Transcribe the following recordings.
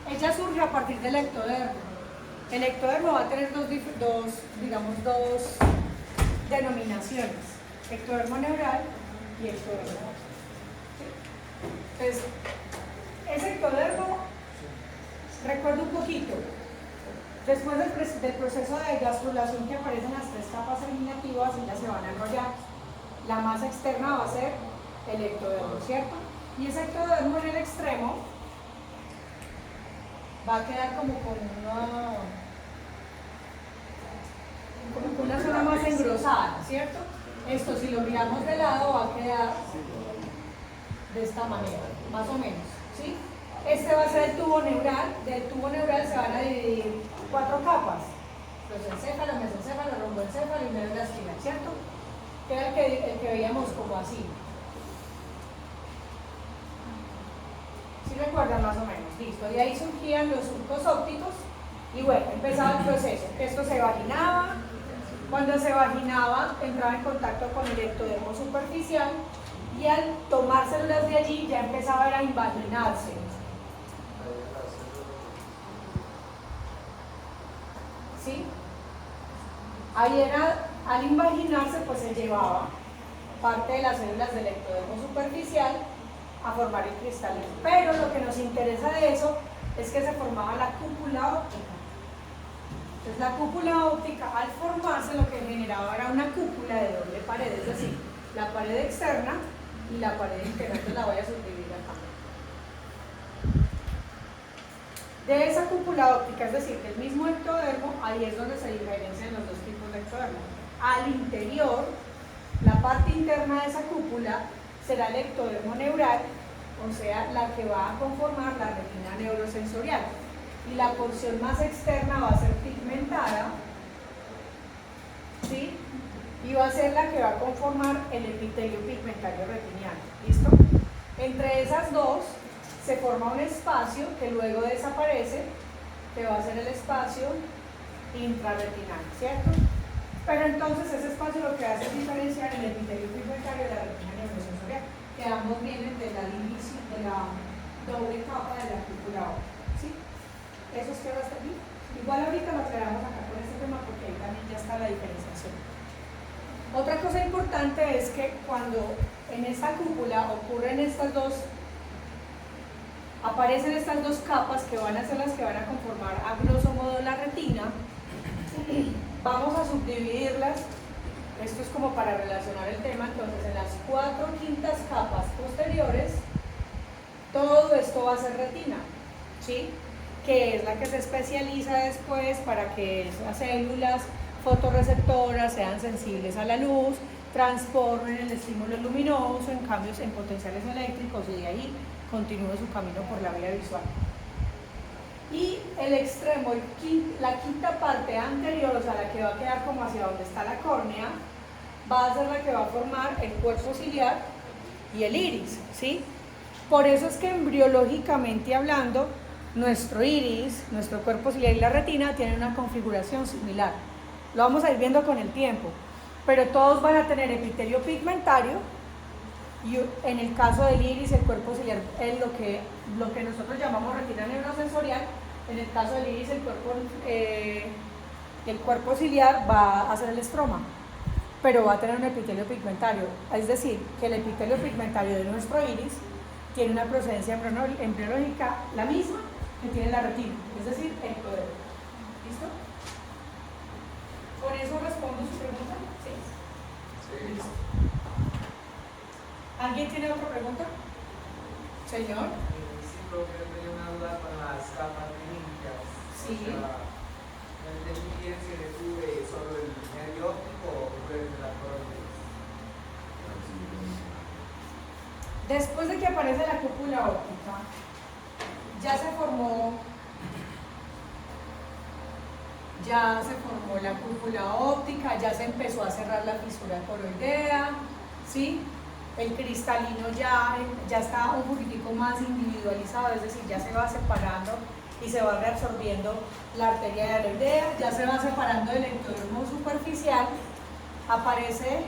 Ella surge a partir del ectodermo. El ectodermo va a tener dos denominaciones, ectodermo neural y ectodermo. Entonces, ese ectodermo, recuerdo un poquito, después del proceso de gastrulación que aparecen las tres capas eliminativas y ya se van a enrollar, la masa externa va a ser el ectodermo, ¿cierto? Y ese ectodermo en el extremo va a quedar como con una zona más engrosada, ¿cierto? Esto, si lo miramos de lado, va a quedar de esta manera, más o menos, ¿sí? Este va a ser el tubo neural. Del tubo neural se van a dividir 4 capas: prosencéfalo, mesencéfalo, romboencéfalo y médula espinal, ¿cierto? Que era el que veíamos como así. ¿Sí recuerdan más o menos? Listo. De ahí surgían los surcos ópticos y bueno, empezaba el proceso. Esto se vaginaba. Cuando se vaginaba, entraba en contacto con el ectodermo superficial y al tomar células de allí ya empezaba a invaginarse. ¿Sí? Ahí era, al invaginarse, pues se llevaba parte de las células del ectodermo superficial a formar el cristalino. Pero lo que nos interesa de eso es que se formaba la cúpula óptica. Entonces la cúpula óptica, al formarse, lo que generaba era una cúpula de doble pared, es decir, la pared externa y la pared interna. Entonces la voy a subdividir acá. De esa cúpula óptica, es decir, del mismo ectodermo, ahí es donde se diferencian los dos tipos de ectodermo. Al interior, la parte interna de esa cúpula será el ectodermo neural, o sea, la que va a conformar la retina neurosensorial. Y la porción más externa va a ser pigmentada, ¿sí? Y va a ser la que va a conformar el epitelio pigmentario retiniano. ¿Listo? Entre esas dos se forma un espacio que luego desaparece, que va a ser el espacio intrarretinal, ¿cierto? Pero entonces ese espacio lo que hace es diferenciar el epitelio pigmentario de la retina neurosensorial, que ambos vienen de la división, de la doble capa de la cúpula óptica, ¿sí? Eso es que va a estar bien. Igual ahorita lo aclaramos acá con este tema porque ahí también ya está la diferenciación. Otra cosa importante es que cuando en esta cúpula aparecen estas dos capas que van a ser las que van a conformar a grosso modo la retina, vamos a subdividirlas. Esto es como para relacionar el tema. Entonces, en las 4/5 capas posteriores, todo esto va a ser retina, ¿sí? Que es la que se especializa después para que esas células fotorreceptoras sean sensibles a la luz, transformen el estímulo luminoso en cambios en potenciales eléctricos y de ahí continúe su camino por la vía visual. Y el extremo, la quinta parte anterior, o sea, la que va a quedar como hacia donde está la córnea, va a ser la que va a formar el cuerpo ciliar y el iris, ¿sí? Por eso es que embriológicamente hablando, nuestro iris, nuestro cuerpo ciliar y la retina tienen una configuración similar. Lo vamos a ir viendo con el tiempo, pero todos van a tener epitelio pigmentario y en el caso del iris, el cuerpo ciliar es lo que nosotros llamamos retina neurosensorial. En el caso del iris, el cuerpo ciliar va a ser el estroma, pero va a tener un epitelio pigmentario, es decir, que el epitelio pigmentario de nuestro iris tiene una procedencia embriológica la misma que tiene la retina, es decir, ectodermo. ¿Listo? ¿Con eso respondo su pregunta? Sí. Listo. ¿Alguien tiene otra pregunta? Señor. Sí, pero yo tenía una duda con las capas clínicas. Sí. O sea, no entendí bien si le tuve solo el nervio óptico o desde la córnea. Después de que aparece la cúpula óptica, ya se formó la cúpula óptica, ya se empezó a cerrar la fisura coroidea, ¿sí? El cristalino ya está un poquitico más individualizado, es decir, ya se va separando y se va reabsorbiendo la arteria areoidea, ya se va separando el ectodermo superficial, aparece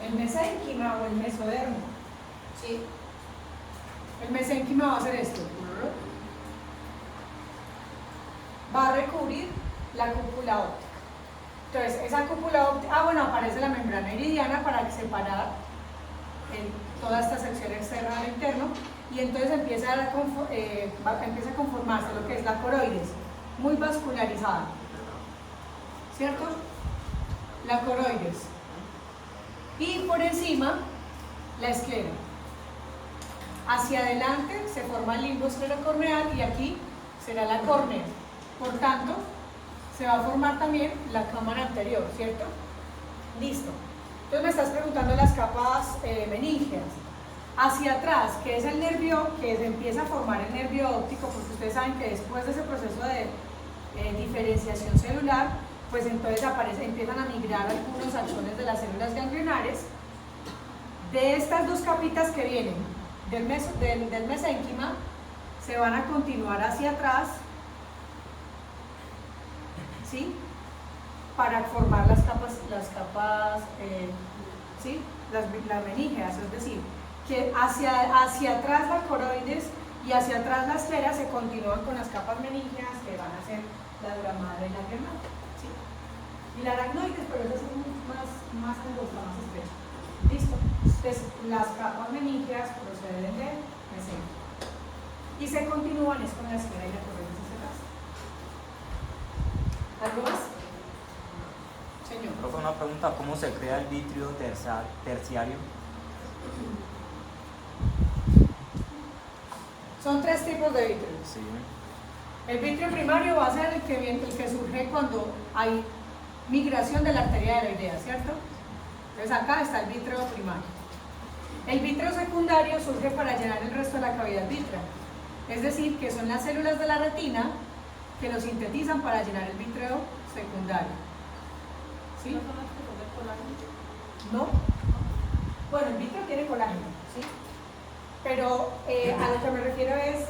el mesénquima o el mesodermo, ¿sí? El mesénquima va a ser esto, a recubrir la cúpula óptica. Entonces, esa cúpula óptica, aparece la membrana iridiana para separar toda esta sección externa del interno, y entonces empieza a conformarse lo que es la coroides, muy vascularizada, ¿cierto? La coroides. Y por encima, la esclera. Hacia adelante se forma el limbo esclerocorneal y aquí será la córnea. Por tanto, se va a formar también la cámara anterior, ¿cierto? Listo. Entonces me estás preguntando las capas meníngeas. Hacia atrás, que es el nervio, que se empieza a formar el nervio óptico, porque ustedes saben que después de ese proceso de diferenciación celular, pues entonces empiezan a migrar algunos axones de las células ganglionares. De estas dos capitas que vienen del mesénquima, se van a continuar hacia atrás, ¿sí? Para formar las meníngeas, es decir, que hacia atrás la coroides y hacia atrás la esfera se continúan con las capas meníngeas que van a ser la duramada y la germana, ¿sí? Y la aracnoides, pero esa es más angosta, más estrecha. Listo. Entonces, las capas meníngeas proceden de mesénquima y se continúan es con la esfera y la coroides hacia atrás. ¿Algo más? Señor. Profe, una pregunta, ¿cómo se crea el vitrio terciario? Son tres tipos de vitrio. Sí. El vitrio primario va a ser el que surge cuando hay migración de la arteria de la idea, ¿cierto? Entonces acá está el vitrio primario. El vitrio secundario surge para llenar el resto de la cavidad vitrea. Es decir, que son las células de la retina que lo sintetizan para llenar el vitrio secundario. ¿Sí? ¿No son las que son de colágeno? ¿No? Bueno, el vitrio tiene colágeno, ¿sí? Pero a lo que me refiero es,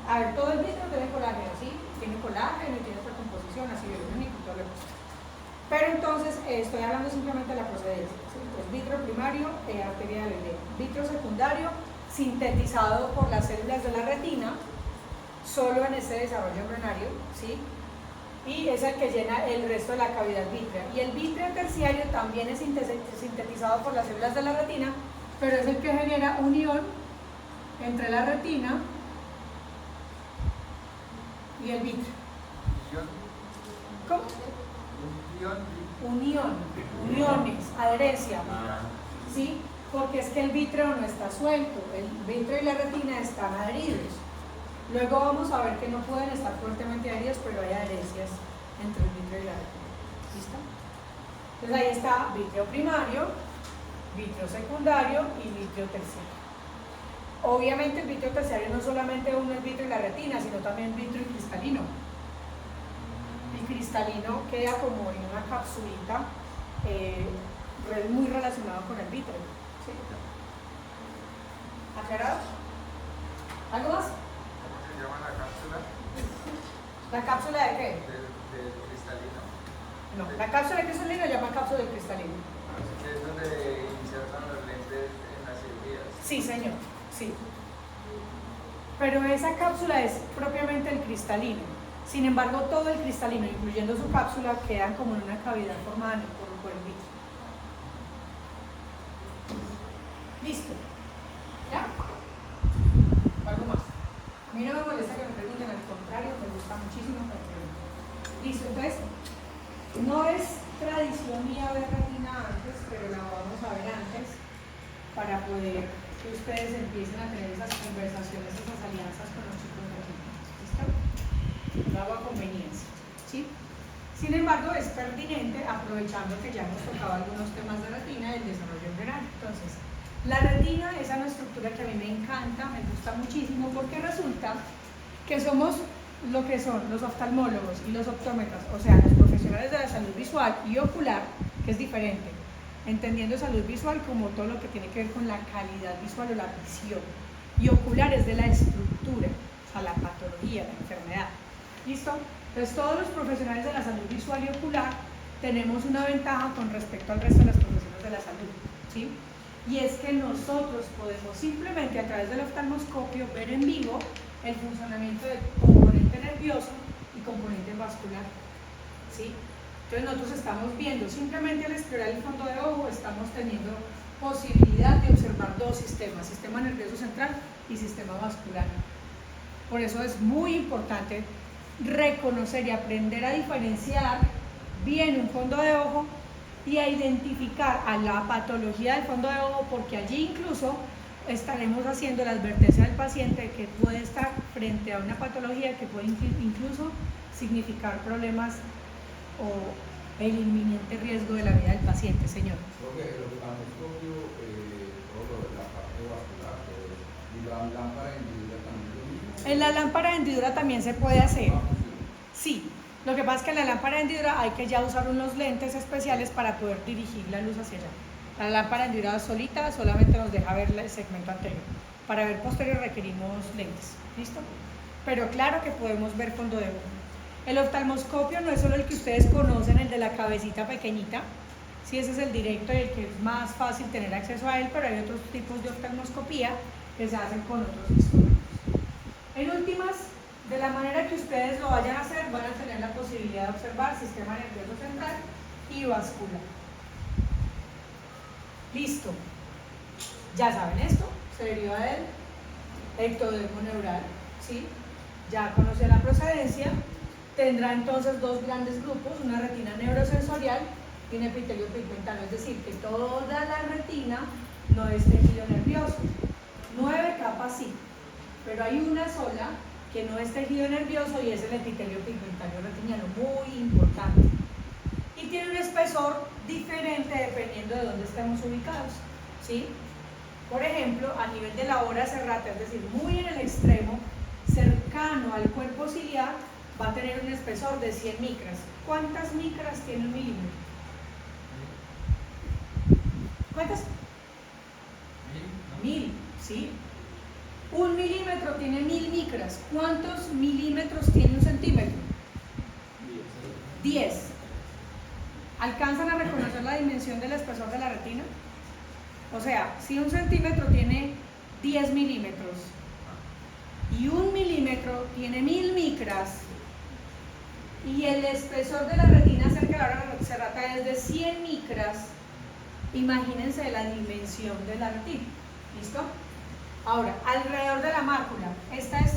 a ver, todo el vitrio tiene colágeno, ¿sí? Tiene colágeno y tiene otra composición, así de único y todo lo demás. Pero entonces estoy hablando simplemente de la procedencia, ¿sí? Entonces, vitrio primario, arteria de la idea. Vitrio secundario, sintetizado por las células de la retina, solo en ese desarrollo embrionario, ¿sí? Y es el que llena el resto de la cavidad vitrea. Y el vitrio terciario también es sintetizado por las células de la retina, pero es el que genera unión entre la retina y el vitrio. ¿Cómo? Uniones, adherencia, ¿sí? Porque es que el vitrio no está suelto, el vitrio y la retina están adheridos. Luego vamos a ver que no pueden estar fuertemente adheridos, pero hay adherencias entre el vitrio y la retina. ¿Listo? Entonces ahí está vitrio primario, vitrio secundario y vitrio terciario. Obviamente el vitrio terciario no solamente uno el vitrio y la retina, sino también vitrio y cristalino. El cristalino queda como en una capsulita muy relacionado con el vitrio. ¿Sí? ¿Aclarado? ¿Algo más? ¿Cómo se llama la cápsula? ¿La cápsula de qué? Del cristalino. No, la cápsula de cristalino se llama cápsula de cristalino. Así que es donde insertan los lentes en las cirugías. Sí, señor, sí. Pero esa cápsula es propiamente el cristalino. Sin embargo, todo el cristalino, incluyendo su cápsula, quedan como en una cavidad formada por el vitrio. Listo. ¿Ya? ¿Algo más? A mí no me molesta que me pregunten, al contrario, me gusta muchísimo que me pregunten. Listo, entonces, no es tradición mía ver retina antes, pero la vamos a ver antes para poder que ustedes empiecen a tener esas conversaciones, esas alianzas con los chicos de retina. ¿Listo? Lo hago a conveniencia, ¿sí? Sin embargo, es pertinente, aprovechando que ya hemos tocado algunos temas de retina y el desarrollo embrionario. Entonces, la retina es una estructura que a mí me encanta, me gusta muchísimo, porque resulta que somos lo que son los oftalmólogos y los optómetras, o sea, los profesionales de la salud visual y ocular, que es diferente, entendiendo salud visual como todo lo que tiene que ver con la calidad visual o la visión, y ocular es de la estructura, o sea, la patología, la enfermedad. ¿Listo? Entonces, todos los profesionales de la salud visual y ocular tenemos una ventaja con respecto al resto de las profesiones de la salud, ¿sí? Y es que nosotros podemos simplemente a través del oftalmoscopio ver en vivo el funcionamiento del componente nervioso y componente vascular, ¿sí? Entonces nosotros estamos viendo, simplemente al explorar el fondo de ojo, estamos teniendo posibilidad de observar dos sistemas, sistema nervioso central y sistema vascular. Por eso es muy importante reconocer y aprender a diferenciar bien un fondo de ojo y a identificar a la patología del fondo de ojo, porque allí incluso estaremos haciendo la advertencia del paciente que puede estar frente a una patología que puede incluso significar problemas o el inminente riesgo de la vida del paciente, señor. Porque el oftalmoscopio, todo lo de la parte vascular, y la lámpara de hendidura también lo mismo. En la lámpara de hendidura también se puede hacer. Sí, lo que pasa es que en la lámpara de hendidura hay que ya usar unos lentes especiales para poder dirigir la luz hacia allá. La lámpara de hendidura solita solamente nos deja ver el segmento anterior. Para ver posterior requerimos lentes, ¿listo? Pero claro que podemos ver fondo de ojo. El oftalmoscopio no es solo el que ustedes conocen, el de la cabecita pequeñita, sí, ese es el directo y el que es más fácil tener acceso a él, pero hay otros tipos de oftalmoscopía que se hacen con otros instrumentos. En últimas, de la manera que ustedes lo vayan a hacer, van a tener la posibilidad de observar sistema nervioso central y vascular. Listo. Ya saben esto, se deriva del ectodermo neural, ¿sí? Ya conocen la procedencia. Tendrá entonces dos grandes grupos, una retina neurosensorial y un epitelio pigmentario, es decir, que toda la retina no es tejido nervioso. 9 capas sí, pero hay una sola que no es tejido nervioso y es el epitelio pigmentario retiniano, muy importante. Y tiene un espesor diferente dependiendo de dónde estemos ubicados, ¿sí? Por ejemplo, a nivel de la hora serrata, es decir, muy en el extremo, cercano al cuerpo ciliar, va a tener un espesor de 100 micras. ¿Cuántas micras tiene un milímetro? ¿Cuántas? 1000, ¿sí? Un milímetro tiene 1000 micras. ¿Cuántos milímetros tiene un centímetro? 10. ¿Alcanzan a reconocer la dimensión del espesor de la retina? O sea, si un centímetro tiene 10 milímetros y un milímetro tiene 1000 micras, y el espesor de la retina cerca de la hora serrata es de 100 micras, imagínense la dimensión de la retina. ¿Listo? Ahora, alrededor de la mácula, esta es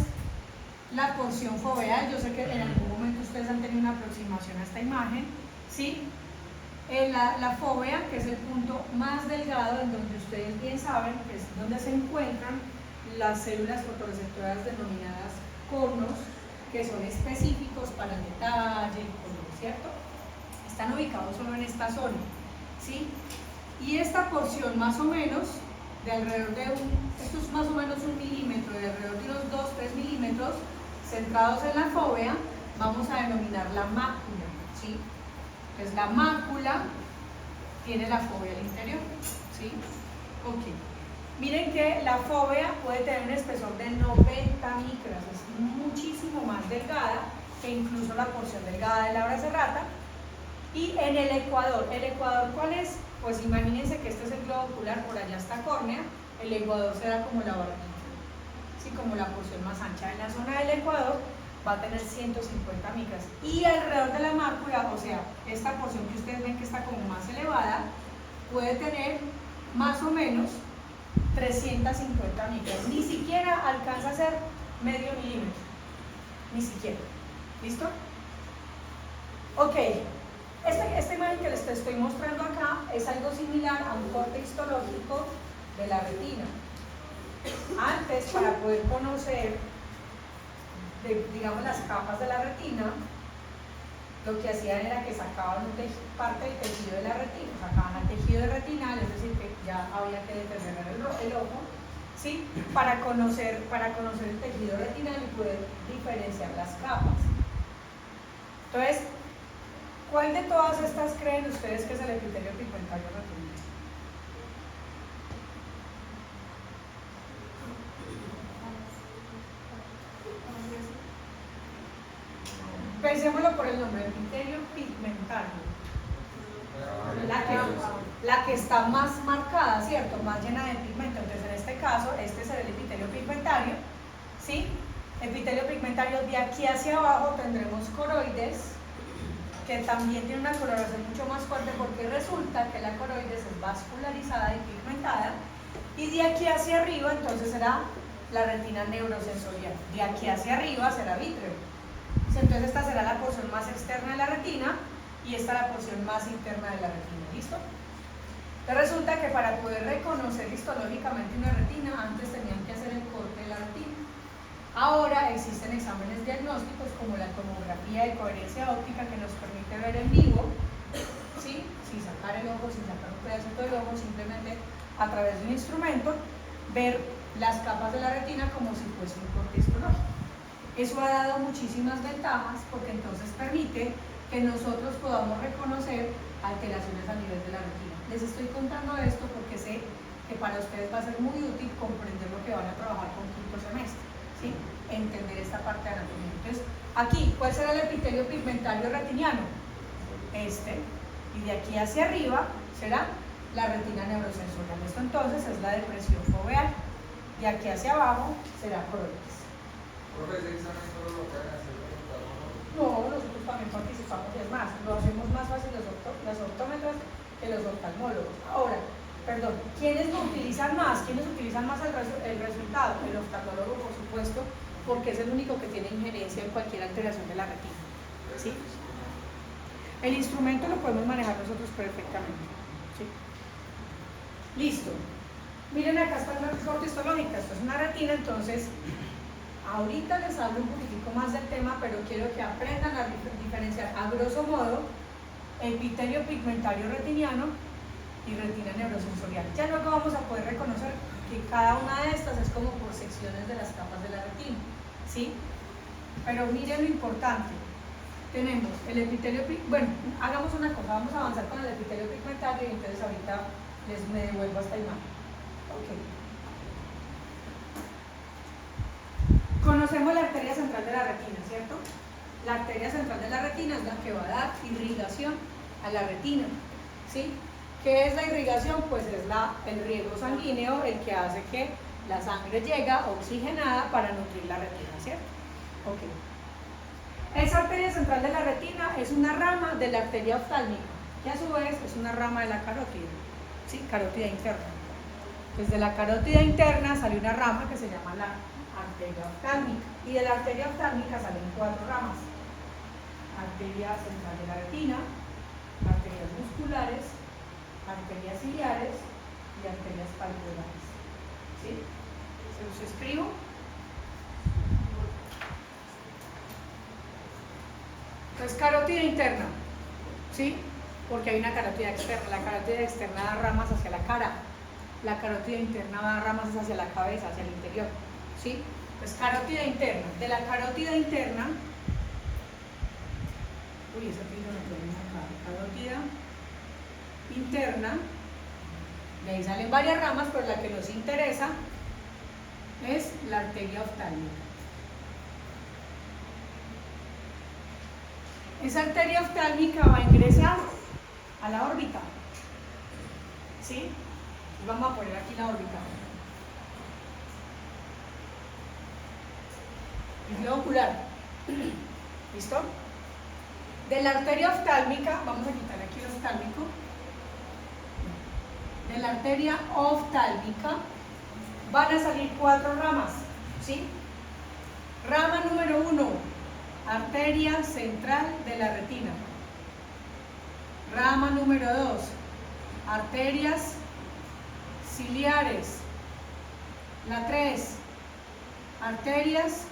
la porción foveal. Yo sé que en algún momento ustedes han tenido una aproximación a esta imagen, ¿sí? La fóvea, que es el punto más delgado, en donde ustedes bien saben que es donde se encuentran las células fotorreceptoras denominadas conos, que son específicos para el detalle, el color, ¿cierto? Están ubicados solo en esta zona, ¿sí? Y esta porción más o menos, de alrededor de esto es más o menos 1 milímetro, de alrededor de unos 2-3 milímetros, centrados en la fóvea, vamos a denominar la mácula, ¿sí? Entonces la mácula tiene la fóvea al interior, ¿sí? Ok. Miren que la fóvea puede tener un espesor de 90 micras, es muchísimo más delgada que incluso la porción delgada de la hora serrata. Y en el ecuador ¿cuál es? Pues imagínense que este es el globo ocular, por allá está córnea, el ecuador será como la barbilla, ¿sí? Como la porción más ancha. En la zona del ecuador va a tener 150 micras. Y alrededor de la mácula, o sea, esta porción que ustedes ven que está como más elevada, puede tener más o menos 350 micras. Ni siquiera alcanza a ser medio milímetro. Ni siquiera. ¿Listo? Ok. Esta imagen que les estoy mostrando acá es algo similar a un corte histológico de la retina. Antes, para poder conocer, digamos, las capas de la retina, lo que hacían era que sacaban parte del tejido de la retina, sacaban el tejido retinal, es decir, que ya había que determinar el ojo, ¿sí? Para conocer el tejido retinal y poder diferenciar las capas. Entonces, ¿cuál de todas estas creen ustedes que es el epitelio pigmentario retinal? Pensémoslo por el nombre, epitelio pigmentario. La que está más marcada, ¿cierto? Más llena de pigmento. Entonces, en este caso, este es el epitelio pigmentario, ¿sí? epitelio pigmentario. De aquí hacia abajo tendremos coroides, que también tiene una coloración mucho más fuerte porque resulta que la coroides es vascularizada y pigmentada, y de aquí hacia arriba entonces será la retina neurosensorial, de aquí hacia arriba será vítreo. Entonces esta será la porción más externa de la retina y esta la porción más interna de la retina, ¿listo? Entonces resulta que para poder reconocer histológicamente una retina, antes tenían que hacer el corte de la retina. Ahora existen exámenes diagnósticos como la tomografía de coherencia óptica, que nos permite ver en vivo, ¿sí? Sin sacar el ojo, sin sacar un pedacito del ojo, simplemente a través de un instrumento, ver las capas de la retina como si fuese un corte histológico. Eso ha dado muchísimas ventajas porque entonces permite que nosotros podamos reconocer alteraciones a nivel de la retina. Les estoy contando esto porque sé que para ustedes va a ser muy útil comprender lo que van a trabajar con quinto semestre, ¿sí? Entender esta parte de anatomía. Entonces, aquí, ¿cuál será el epitelio pigmentario retiniano? Este, y de aquí hacia arriba será la retina neurosensorial. Esto entonces es la depresión foveal. De aquí hacia abajo será coroides. Profe, ese examen solo lo pueden hacer los oftalmólogos. No, nosotros también participamos, y es más, lo hacemos más fácil los optómetras que los oftalmólogos. Ahora, perdón, ¿quiénes lo utilizan más? ¿Quiénes utilizan más el resultado? El oftalmólogo, por supuesto, porque es el único que tiene injerencia en cualquier alteración de la retina, ¿sí? El instrumento lo podemos manejar nosotros perfectamente, ¿sí? Listo. Miren, acá está la corte histológica. Esto es una retina, entonces ahorita les hablo un poquitico más del tema, pero quiero que aprendan a diferenciar a grosso modo epitelio pigmentario retiniano y retina neurosensorial. Ya luego vamos a poder reconocer que cada una de estas es como por secciones de las capas de la retina, ¿sí? Pero miren lo importante. Tenemos el epitelio, bueno, hagamos una cosa, vamos a avanzar con el epitelio pigmentario y entonces ahorita me devuelvo a esta imagen. Ok. Conocemos la arteria central de la retina, ¿cierto? La arteria central de la retina es la que va a dar irrigación a la retina, ¿sí? ¿Qué es la irrigación? Pues es el riego sanguíneo el que hace que la sangre llegue oxigenada para nutrir la retina, ¿cierto? Ok. Esa arteria central de la retina es una rama de la arteria oftálmica, que a su vez es una rama de la carótida, ¿sí? Carótida interna. Desde la carótida interna sale una rama que se llama la arteria oftálmica, y de la arteria oftálmica salen 4 ramas: arteria central de la retina, arterias musculares, arterias ciliares y arterias palpebrales, ¿sí? ¿Se los escribo? Entonces, carótida interna, ¿sí? Porque hay una carótida externa. La carótida externa da ramas hacia la cara, la carótida interna da ramas hacia la cabeza, hacia el interior, ¿sí? Pues carótida interna. De la carótida interna, uy, ese piso no puede marcar. Carótida interna, de ahí salen varias ramas, pero la que nos interesa es la arteria oftálmica. Esa arteria oftálmica va a ingresar a la órbita, ¿sí? Y vamos a poner aquí la órbita. Líquido ocular. ¿Listo? De la arteria oftálmica, vamos a quitar aquí el oftálmico. De la arteria oftálmica van a salir 4 ramas, ¿sí? Rama número 1, arteria central de la retina. Rama número 2, arterias ciliares. La 3, arterias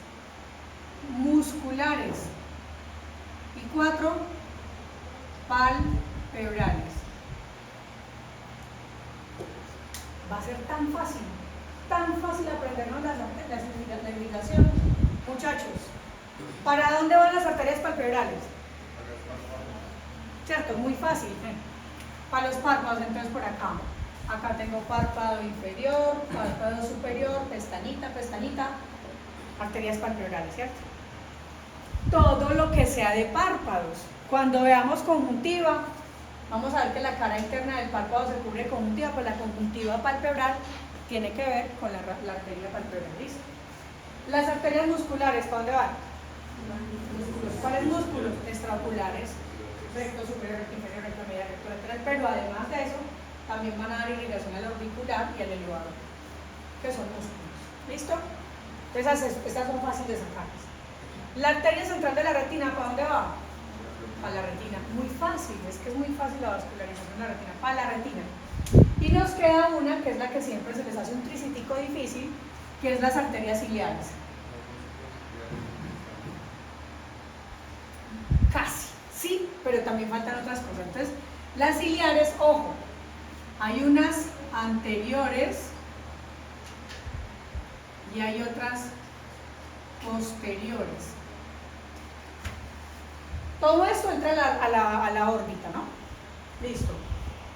musculares. Y 4, palpebrales. Va a ser tan fácil aprendernos la irrigación. Muchachos, ¿para dónde van las arterias palpebrales? ¿Cierto? Muy fácil. Para los párpados, entonces por acá. Acá tengo párpado inferior, párpado superior, pestañita, arterias palpebrales, ¿cierto? Todo lo que sea de párpados. Cuando veamos conjuntiva, vamos a ver que la cara interna del párpado se cubre de conjuntiva, pues la conjuntiva palpebral tiene que ver con la arteria palpebral, ¿listo? Las arterias musculares, ¿para dónde van? ¿Cuáles músculos? Extraoculares, recto superior, recto inferior, recto medial, recto lateral, pero además de eso, también van a dar irrigación al auricular y al elevador, que son músculos. ¿Listo? Entonces, estas son fáciles de sacarlas. La arteria central de la retina, ¿para dónde va? Para la retina. Muy fácil, es que es muy fácil la vascularización de la retina, para la retina. Y nos queda una que es la que siempre se les hace un tricitico difícil, que es las arterias ciliares. Casi, sí, pero también faltan otras cosas. Entonces, las ciliares, ojo, hay unas anteriores y hay otras posteriores. Todo esto entra a la órbita, ¿no? Listo.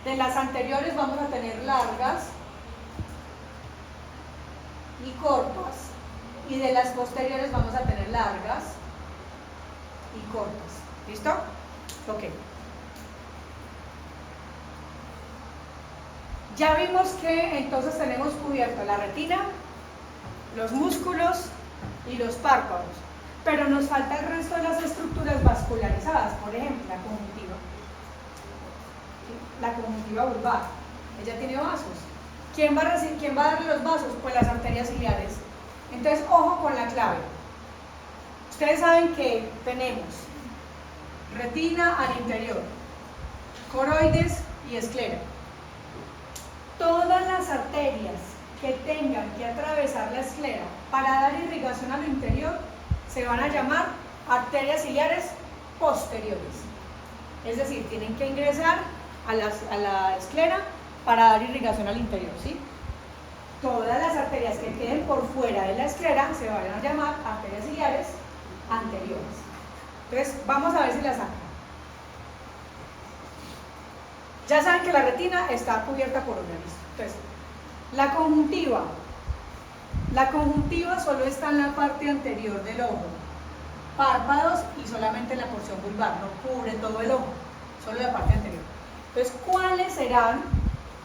De las anteriores vamos a tener largas y cortas, y de las posteriores vamos a tener largas y cortas. ¿Listo? Ok. Ya vimos que entonces tenemos cubierto la retina, los músculos y los párpados, pero nos falta el resto de las estructuras vascularizadas, por ejemplo, la conjuntiva. La conjuntiva vulvar, ella tiene vasos. ¿Quién va a darle los vasos? Pues las arterias ciliares. Entonces, ojo con la clave. Ustedes saben que tenemos retina al interior, coroides y esclera. Todas las arterias que tengan que atravesar la esclera para dar irrigación al interior se van a llamar arterias ciliares posteriores. Es decir, tienen que ingresar a la esclera para dar irrigación al interior, ¿sí? Todas las arterias que queden por fuera de la esclera se van a llamar arterias ciliares anteriores. Entonces, vamos a ver si la sacan. Ya saben que la retina está cubierta por una lista. Entonces, la conjuntiva solo está en la parte anterior del ojo. Párpados y solamente en la porción vulvar, no cubre todo el ojo, solo la parte anterior. Entonces, ¿cuáles serán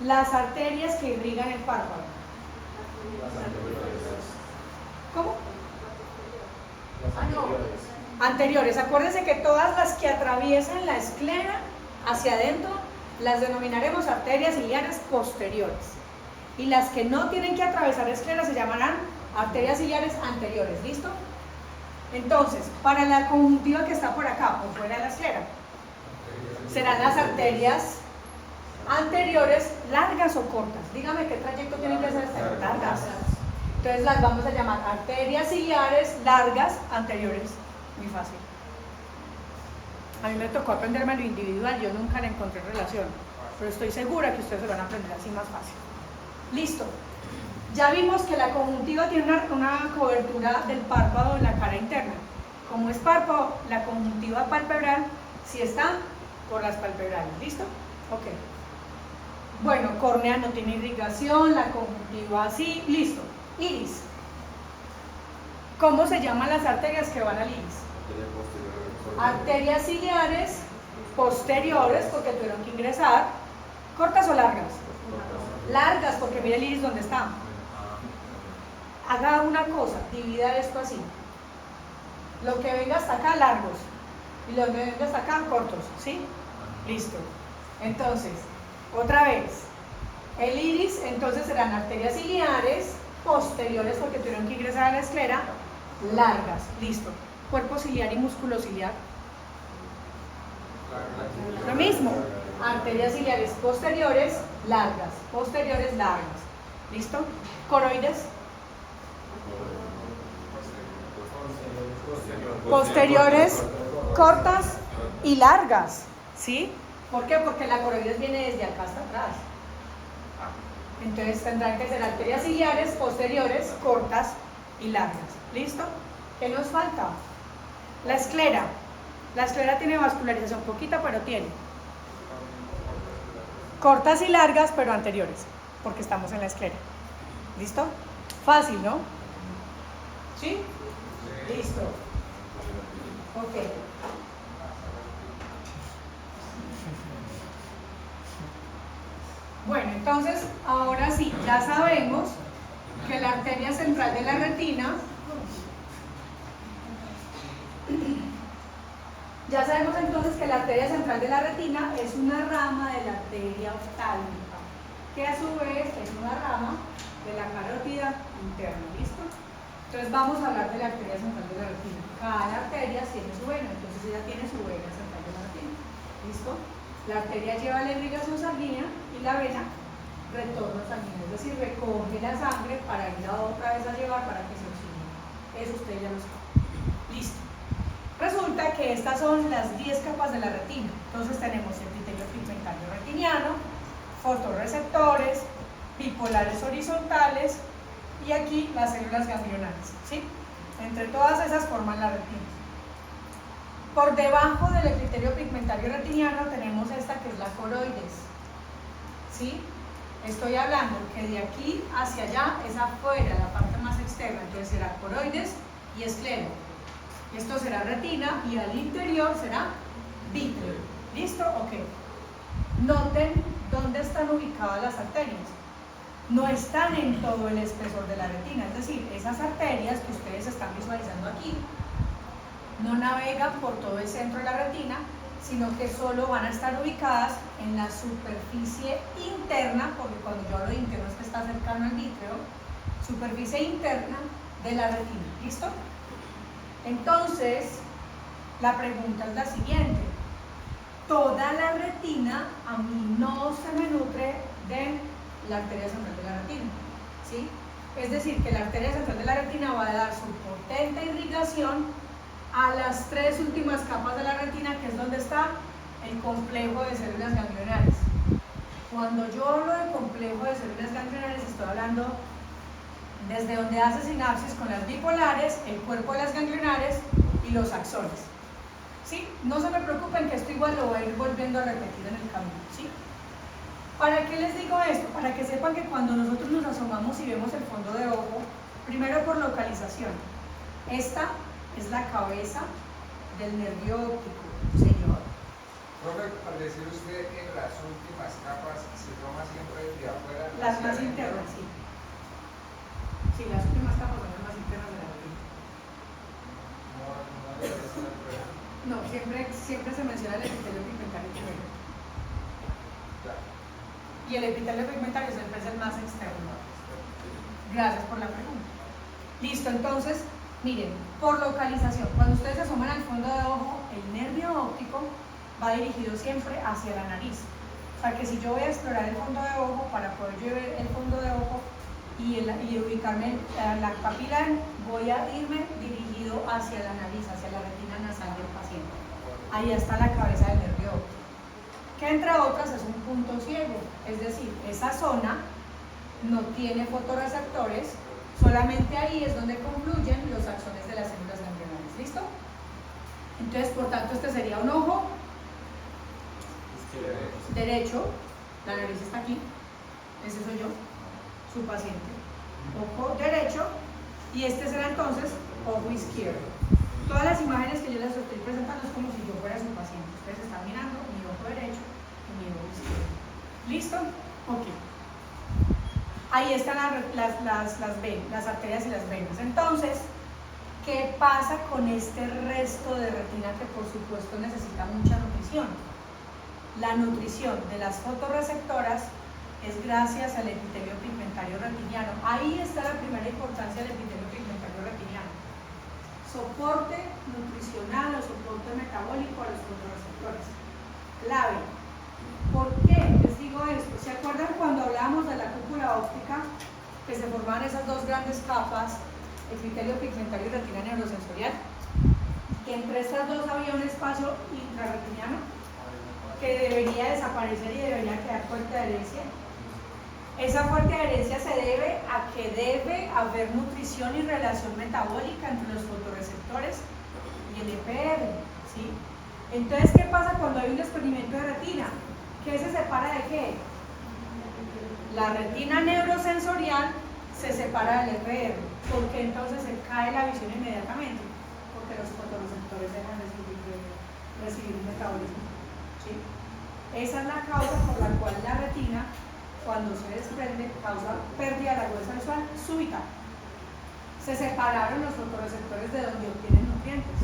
las arterias que irrigan el párpado? ¿Cómo? Anteriores. Acuérdense que todas las que atraviesan la esclera hacia adentro las denominaremos arterias ciliares posteriores. Y las que no tienen que atravesar la esclera se llamarán arterias ciliares anteriores. ¿Listo? Entonces, para la conjuntiva que está por acá, por fuera de la esclera, serán las arterias anteriores, largas o cortas. Dígame qué trayecto tienen que hacer estas largas. Entonces las vamos a llamar arterias ciliares largas anteriores. Muy fácil. A mí me tocó aprenderme lo individual, yo nunca le encontré relación, pero estoy segura que ustedes se van a aprender así más fácil. Listo. Ya vimos que la conjuntiva tiene una cobertura del párpado en la cara interna. Como es párpado, la conjuntiva palpebral sí está por las palpebrales. ¿Listo? Ok. Bueno, córnea no tiene irrigación, la conjuntiva sí. Listo. Iris. ¿Cómo se llaman las arterias que van al iris? Arterias ciliares posteriores, porque tuvieron que ingresar. ¿Cortas o largas? Largas, porque mira el iris donde está. Haga una cosa, divida esto así. Lo que venga hasta acá, largos. Y lo que venga hasta acá, cortos. ¿Sí? Listo. Entonces, otra vez. El iris, entonces, serán arterias ciliares posteriores, porque tuvieron que ingresar a la esclera. Largas. Listo. Cuerpo ciliar y músculo ciliar. Lo mismo. Arterias ciliares posteriores, largas. Posteriores, largas. ¿Listo? Coroides. Posteriores, cortas y largas. ¿Sí? ¿Por qué? Porque la coroides viene desde acá hasta atrás. Entonces tendrán que ser arterias ciliares posteriores, cortas y largas. ¿Listo? ¿Qué nos falta? La esclera. La esclera tiene vascularización poquita, pero tiene. Cortas y largas, pero anteriores, porque estamos en la esclera. ¿Listo? Fácil, ¿no? ¿Sí? Listo. Ok. Bueno, entonces, ahora sí, ya sabemos que la arteria central de la retina Ya sabemos entonces que la arteria central de la retina es una rama de la arteria oftálmica, que a su vez es una rama de la carótida interna, ¿listo? Entonces vamos a hablar de la arteria central de la retina. Cada arteria tiene su vena, entonces ella tiene su vena central de la retina, ¿listo? La arteria lleva la irrigación sanguínea y la vena retorno sanguíneo, es decir, recoge la sangre para irla otra vez a llevar para que se oxigene. Eso usted ya lo sabe. Listo. Resulta que estas son las 10 capas de la retina. Entonces tenemos epitelio pigmentario retiniano, fotorreceptores, bipolares horizontales y aquí las células ganglionares, ¿sí? Entre todas esas forman la retina. Por debajo del epitelio pigmentario retiniano tenemos esta que es la coroides, ¿sí? Estoy hablando que de aquí hacia allá es afuera, la parte más externa, entonces será coroides y esclero. Esto será retina y al interior será vítreo. ¿Listo? Ok. Noten dónde están ubicadas las arterias. No están en todo el espesor de la retina, es decir, esas arterias que ustedes están visualizando aquí no navegan por todo el centro de la retina, sino que solo van a estar ubicadas en la superficie interna, porque cuando yo hablo de interno es que está cercano al vítreo, superficie interna de la retina. ¿Listo? Entonces, la pregunta es la siguiente. Toda la retina a mí no se me nutre de la arteria central de la retina, ¿sí? Es decir, que la arteria central de la retina va a dar su potente irrigación a las 3 últimas capas de la retina, que es donde está el complejo de células ganglionares. Cuando yo hablo de complejo de células ganglionares, estoy hablando desde donde hace sinapsis con las bipolares, el cuerpo de las ganglionares y los axones. ¿Sí? No se me preocupen que esto igual lo voy a ir volviendo a repetir en el camino. ¿Sí? ¿Para qué les digo esto? Para que sepan que cuando nosotros nos asomamos y vemos el fondo de ojo, primero por localización. Esta es la cabeza del nervio óptico, señor. Profe, al decir usted en las últimas capas, se toma siempre de afuera. Las más internas, sí. Sí, las últimas capas son las más internas de la retina. No debe ser el problema. No, siempre se menciona el epitelio pigmentario primero. Claro. Y el epitelio pigmentario siempre es el más externo. Gracias por la pregunta. Listo, entonces, miren, por localización, cuando ustedes se asoman al fondo de ojo, el nervio óptico va dirigido siempre hacia la nariz. O sea que si yo voy a explorar el fondo de ojo, para poder yo ver el fondo de ojo y ubicarme en la papila, voy a irme dirigido hacia la nariz, hacia la retina nasal del paciente. Ahí está la cabeza del nervio óptico, que entre otras es un punto ciego, es decir, esa zona no tiene fotorreceptores, solamente ahí es donde confluyen los axones de las células ganglionares. ¿Listo? Entonces, por tanto, este sería un ojo derecho, la nariz está aquí, ese soy yo, su paciente. Ojo derecho, y este será entonces ojo izquierdo. Todas las imágenes que yo les estoy presentando es como si yo fuera su paciente. Ustedes están mirando mi ojo derecho y mi ojo izquierdo. ¿Listo? Ok. Ahí están las arterias y las venas. Entonces, ¿qué pasa con este resto de retina que por supuesto necesita mucha nutrición? La nutrición de las fotorreceptoras es gracias al epitelio pigmentario retiniano. Ahí está la primera importancia del epitelio pigmentario retiniano. Soporte nutricional o soporte metabólico a los fotorreceptores. Clave. ¿Por qué les digo esto? ¿Se acuerdan cuando hablamos de la cúpula óptica? Que se formaban esas dos grandes capas, epitelio pigmentario y retina neurosensorial. Que entre estas dos había un espacio intrarretiniano que debería desaparecer y debería quedar fuerte adherencia. Esa fuerte adherencia se debe a que debe haber nutrición y relación metabólica entre los fotorreceptores y el EPR, ¿sí? Entonces, ¿qué pasa cuando hay un desprendimiento de retina? ¿Qué se separa de qué? La retina neurosensorial se separa del EPR. ¿Por qué entonces se cae la visión inmediatamente? Porque los fotorreceptores dejan de recibir un metabolismo, ¿sí? Esa es la causa por la cual la retina, cuando se desprende, causa pérdida de la agudeza visual súbita. Se separaron los fotorreceptores de donde obtienen nutrientes.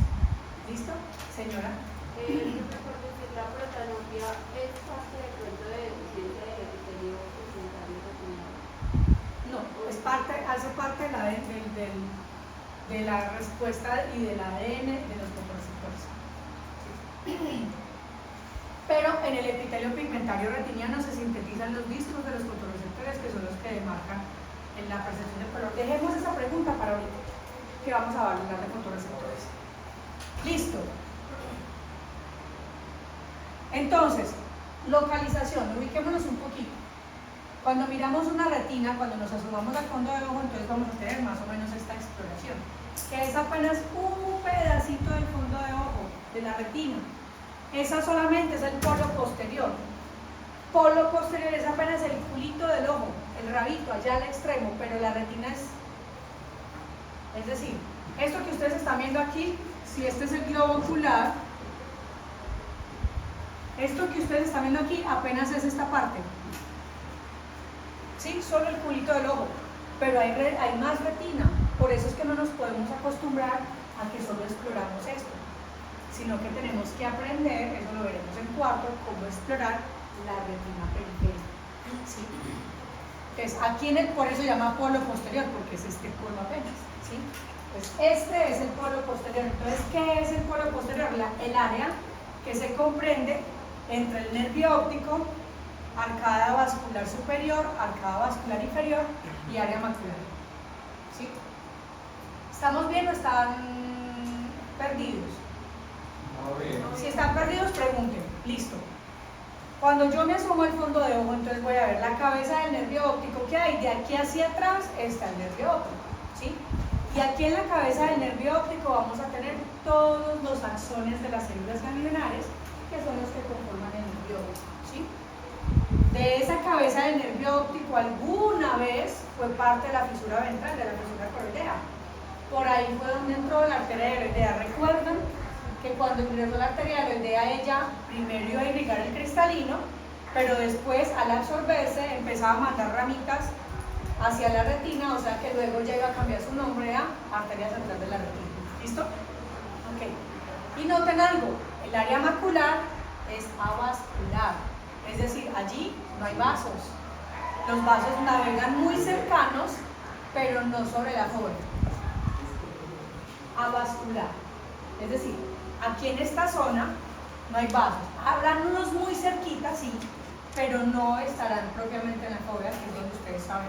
¿Listo? Señora. Por decir, la protanopia es parte de pronto de deficiencia de epitelio pigmentario retinal. No, hace parte de la respuesta y del ADN de los fotorreceptores. Pero en el epitelio pigmentario retiniano se sintetizan los discos de los fotorreceptores, que son los que demarcan en la percepción del color. Dejemos esa pregunta para ahorita, que vamos a hablar de fotorreceptores. Listo. Entonces, localización, ubiquémonos un poquito. Cuando miramos una retina, cuando nos asomamos al fondo de ojo, entonces vamos a tener más o menos esta exploración, que es apenas un pedacito del fondo de ojo, de la retina. Esa solamente es el polo posterior. Polo posterior es apenas el culito del ojo, el rabito, allá al extremo, pero la retina es decir, esto que ustedes están viendo aquí, si este es el globo ocular, esto que ustedes están viendo aquí apenas es esta parte. ¿Sí? Solo el culito del ojo, pero hay más retina, por eso es que no nos podemos acostumbrar a que solo exploramos esto, sino que tenemos que aprender, eso lo veremos en cuarto, cómo explorar la retina periférica. ¿Sí? Entonces, aquí por eso se llama polo posterior, porque es este polo apenas. ¿Sí? Pues este es el polo posterior. Entonces, ¿qué es el polo posterior? El área que se comprende entre el nervio óptico, arcada vascular superior, arcada vascular inferior y área macular. ¿Sí? ¿Estamos bien o están perdidos? Si están perdidos, pregunten. Listo. Cuando yo me asomo al fondo de ojo, entonces voy a ver la cabeza del nervio óptico que hay. De aquí hacia atrás está el nervio óptico. ¿Sí? Y aquí en la cabeza del nervio óptico vamos a tener todos los axones de las células ganglionares, que son los que conforman el nervio óptico. ¿Sí? De esa cabeza del nervio óptico alguna vez fue parte de la fisura ventral, de la fisura coroidea. Por ahí fue donde entró la arteria heroidea. ¿Recuerdan que cuando ingresó la arteria heroidea ella primero iba a irrigar el cristalino, pero después al absorberse empezaba a mandar ramitas hacia la retina, o sea que luego ya iba a cambiar su nombre a arteria central de la retina? ¿Listo? Ok. Y noten algo, el área macular es avascular, es decir, allí no hay vasos. Los vasos navegan muy cercanos, pero no sobre la fóvea. Avascular, es decir, aquí en esta zona no hay vasos. Habrán unos muy cerquitas, sí, pero no estarán propiamente en la fóvea, que es donde ustedes saben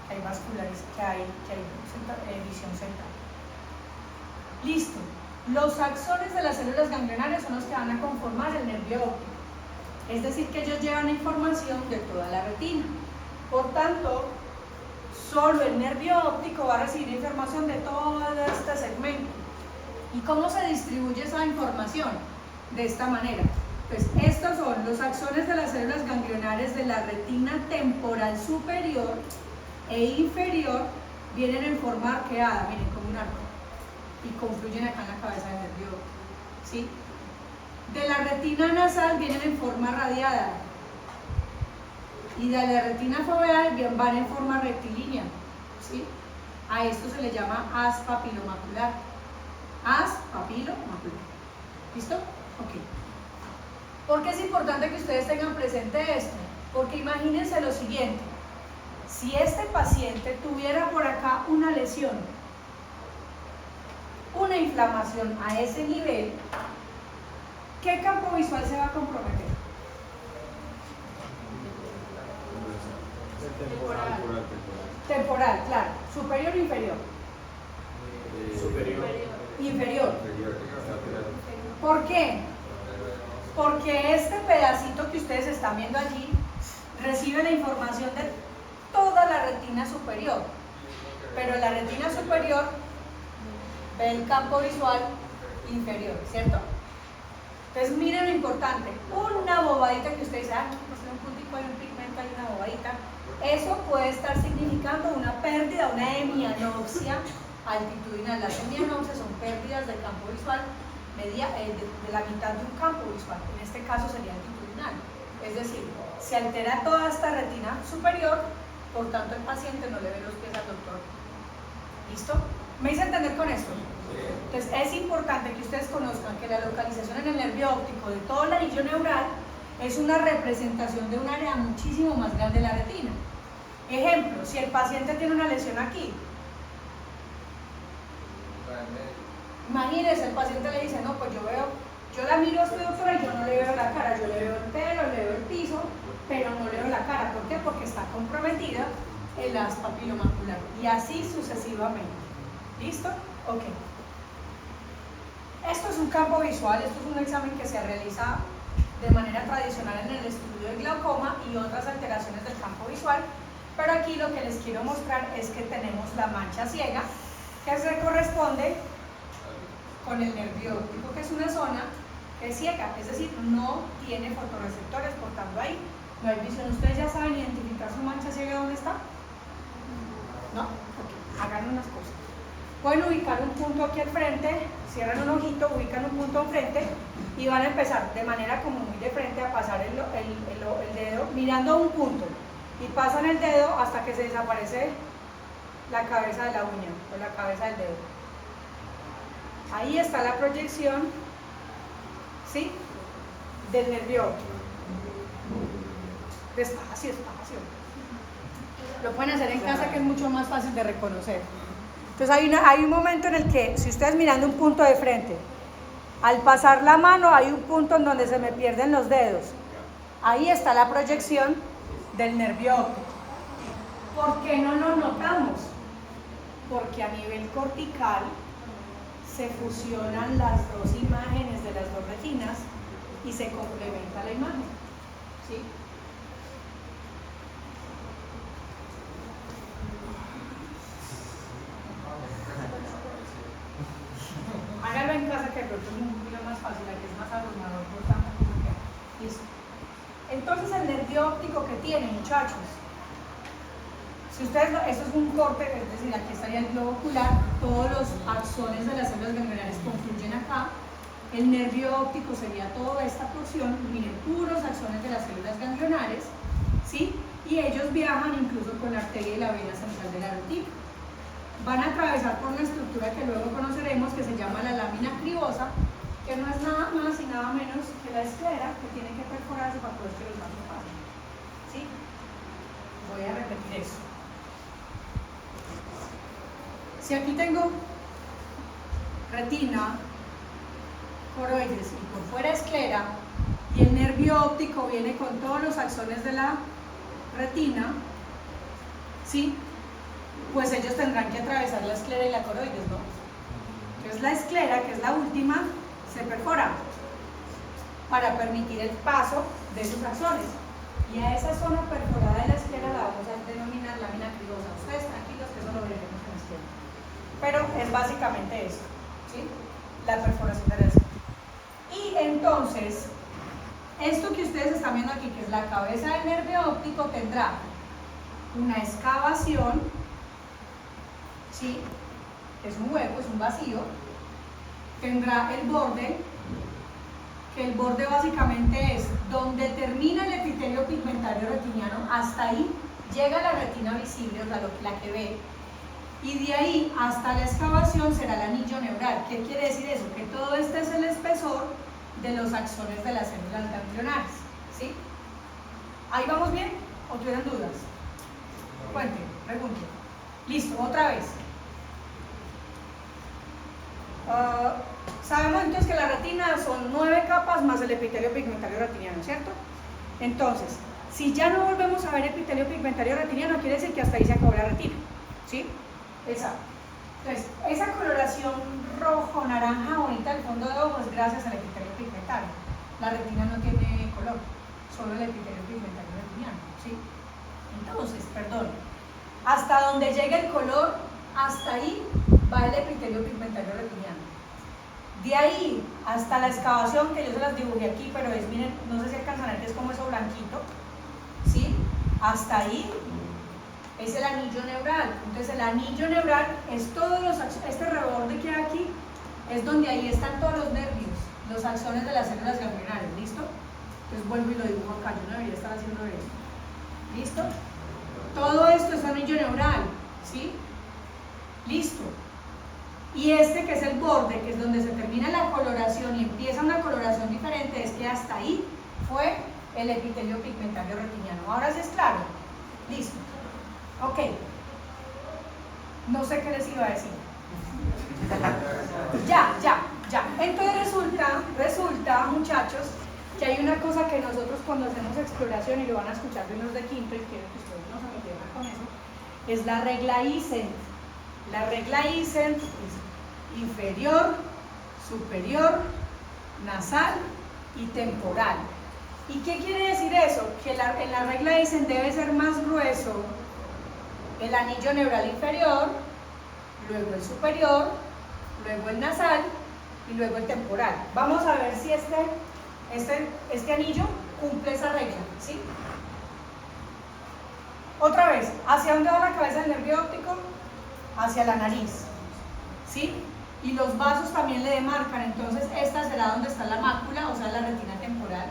que hay vasculares, que hay visión central. Listo. Los axones de las células ganglionarias son los que van a conformar el nervio óptico. Es decir, que ellos llevan información de toda la retina. Por tanto, solo el nervio óptico va a recibir información de todo este segmento. ¿Y cómo se distribuye esa información? De esta manera. Pues estos son los axones de las células ganglionares de la retina temporal superior e inferior, vienen en forma arqueada, miren, como un arco, y confluyen acá en la cabeza del nervio óptico. ¿Sí? De la retina nasal vienen en forma radiada, y de la retina foveal van en forma rectilínea. ¿Sí? A esto se le llama haz papilomacular. Haz papilomacular. ¿Listo? Ok. ¿Por qué es importante que ustedes tengan presente esto? Porque imagínense lo siguiente: si este paciente tuviera por acá una lesión, una inflamación a ese nivel, ¿qué campo visual se va a comprometer? Temporal, claro. ¿Superior o inferior? Inferior. ¿Por qué? Porque este pedacito que ustedes están viendo allí recibe la información de toda la retina superior, pero la retina superior ve el campo visual inferior, ¿cierto? Entonces miren lo importante, una bobadita que ustedes saben, pues en un puntico hay un pigmento, hay una bobadita, eso puede estar significando una pérdida, una hemianopsia altitudinal. Las hemianopsias son pérdidas del campo visual de la mitad de un campo visual, en este caso sería altitudinal, es decir, se altera toda esta retina superior, por tanto el paciente no le ve los pies al doctor. ¿Listo? ¿Me hice entender con esto? Entonces es importante que ustedes conozcan que la localización en el nervio óptico de todo el anillo neural es una representación de un área muchísimo más grande de la retina. Ejemplo, si el paciente tiene una lesión aquí, imagínense, el paciente le dice, no, pues yo la miro a usted, doctora, y yo no le veo la cara, yo le veo el pelo, le veo el piso, pero no le veo la cara. ¿Por qué? Porque está comprometida el haz papilomacular. Y así sucesivamente. ¿Listo? Ok. Esto es un campo visual, esto es un examen que se realiza de manera tradicional en el estudio del glaucoma y otras alteraciones del campo visual, pero aquí lo que les quiero mostrar es que tenemos la mancha ciega, que se corresponde con el nervio óptico, que es una zona que es ciega, es decir, no tiene fotorreceptores, por tanto ahí no hay visión. ¿Ustedes ya saben identificar su mancha ciega dónde está? ¿No? Ok, hagan unas cosas. Pueden ubicar un punto aquí al frente, cierran un ojito, ubican un punto al frente y van a empezar de manera como muy de frente a pasar el dedo mirando un punto y pasan el dedo hasta que se desaparece la cabeza de la uña o la cabeza del dedo. Ahí está la proyección, ¿sí?, del nervio óptico. Despacio, despacio. Lo pueden hacer en casa, que es mucho más fácil de reconocer. Entonces hay un momento en el que, si ustedes mirando un punto de frente, al pasar la mano hay un punto en donde se me pierden los dedos. Ahí está la proyección del nervio óptico. ¿Por qué no lo notamos? Porque a nivel cortical se fusionan las dos imágenes de las dos retinas y se complementa la imagen, ¿sí? Háganlo en casa, que creo que es un poquito más fácil, aquí es más abrumador por tanta cosa que hay. Listo. Entonces el nervio óptico que tiene, muchachos, si ustedes, esto es un corte, es decir, aquí estaría el globo ocular, todos los axones de las células ganglionares confluyen acá, el nervio óptico sería toda esta porción, miren, puros axones de las células ganglionares, ¿sí? Y ellos viajan incluso con la arteria y la vena central de la retina. Van a atravesar por una estructura que luego conoceremos, que se llama la lámina cribosa, que no es nada más y nada menos que la esclera que tiene que perforarse para poder que los vasos pasen. ¿Sí? Voy a repetir eso. Si aquí tengo retina, coroides y por fuera esclera, y el nervio óptico viene con todos los axones de la retina, ¿sí?, pues ellos tendrán que atravesar la esclera y la coroides, ¿no? Entonces la esclera, que es la última, se perfora para permitir el paso de sus axones. Y a esa zona perforada de la esclera la vamos a denominar lámina cribosa. Ustedes tranquilos que eso lo veremos en la esclera. Pero es básicamente eso, ¿sí?, la perforación de la esclera. Y entonces, esto que ustedes están viendo aquí, que es la cabeza del nervio óptico, tendrá una excavación, ¿sí?, es un hueco, es un vacío. Tendrá el borde, que el borde básicamente es donde termina el epitelio pigmentario retiniano, hasta ahí llega la retina visible, o sea, la que ve, y de ahí hasta la excavación será el anillo neural. ¿Qué quiere decir eso? Que todo este es el espesor de los axones de las células ganglionares, ¿sí? ¿Ahí vamos bien? ¿O tienen dudas? Cuenten, pregunten. Listo, otra vez. Sabemos entonces que la retina son 9 capas más el epitelio pigmentario retiniano, ¿cierto? Entonces, si ya no volvemos a ver epitelio pigmentario retiniano, quiere decir que hasta ahí se acabó la retina, ¿sí? Entonces, esa coloración rojo-naranja bonita del fondo de ojo es gracias al epitelio pigmentario. La retina no tiene color, solo el epitelio pigmentario retiniano, ¿sí? Entonces, perdón, hasta donde llegue el color, hasta ahí va el epitelio pigmentario retiniano. De ahí hasta la excavación, que yo se las dibujé aquí, pero es, miren, no sé si alcanzan a ver que es como eso blanquito, ¿sí? Hasta ahí es el anillo neural. Entonces el anillo neural es todos los, este reborde que hay aquí, es donde ahí están todos los nervios, los axones de las células ganglionares, ¿listo? Entonces vuelvo y lo dibujo acá, yo no debería estar haciendo esto, ¿listo? Todo esto es anillo neural, ¿sí? Listo. Y este que es el borde, que es donde se termina la coloración y empieza una coloración diferente, es que hasta ahí fue el epitelio pigmentario retiniano. Ahora sí es claro. Listo. Ok. No sé qué les iba a decir. Ya. Entonces resulta, muchachos, que hay una cosa que nosotros cuando hacemos exploración, y lo van a escuchar de los de quinto, y quiero que ustedes no se metieran con eso, es la regla Isent. La regla Isent es inferior, superior, nasal y temporal. ¿Y qué quiere decir eso? Que en la regla Isent debe ser más grueso el anillo neural inferior, luego el superior, luego el nasal y luego el temporal. Vamos a ver si este anillo cumple esa regla, ¿sí? Otra vez, ¿hacia dónde va la cabeza del nervio óptico? Hacia la nariz, ¿sí? Y los vasos también le demarcan, entonces esta será donde está la mácula, o sea, la retina temporal,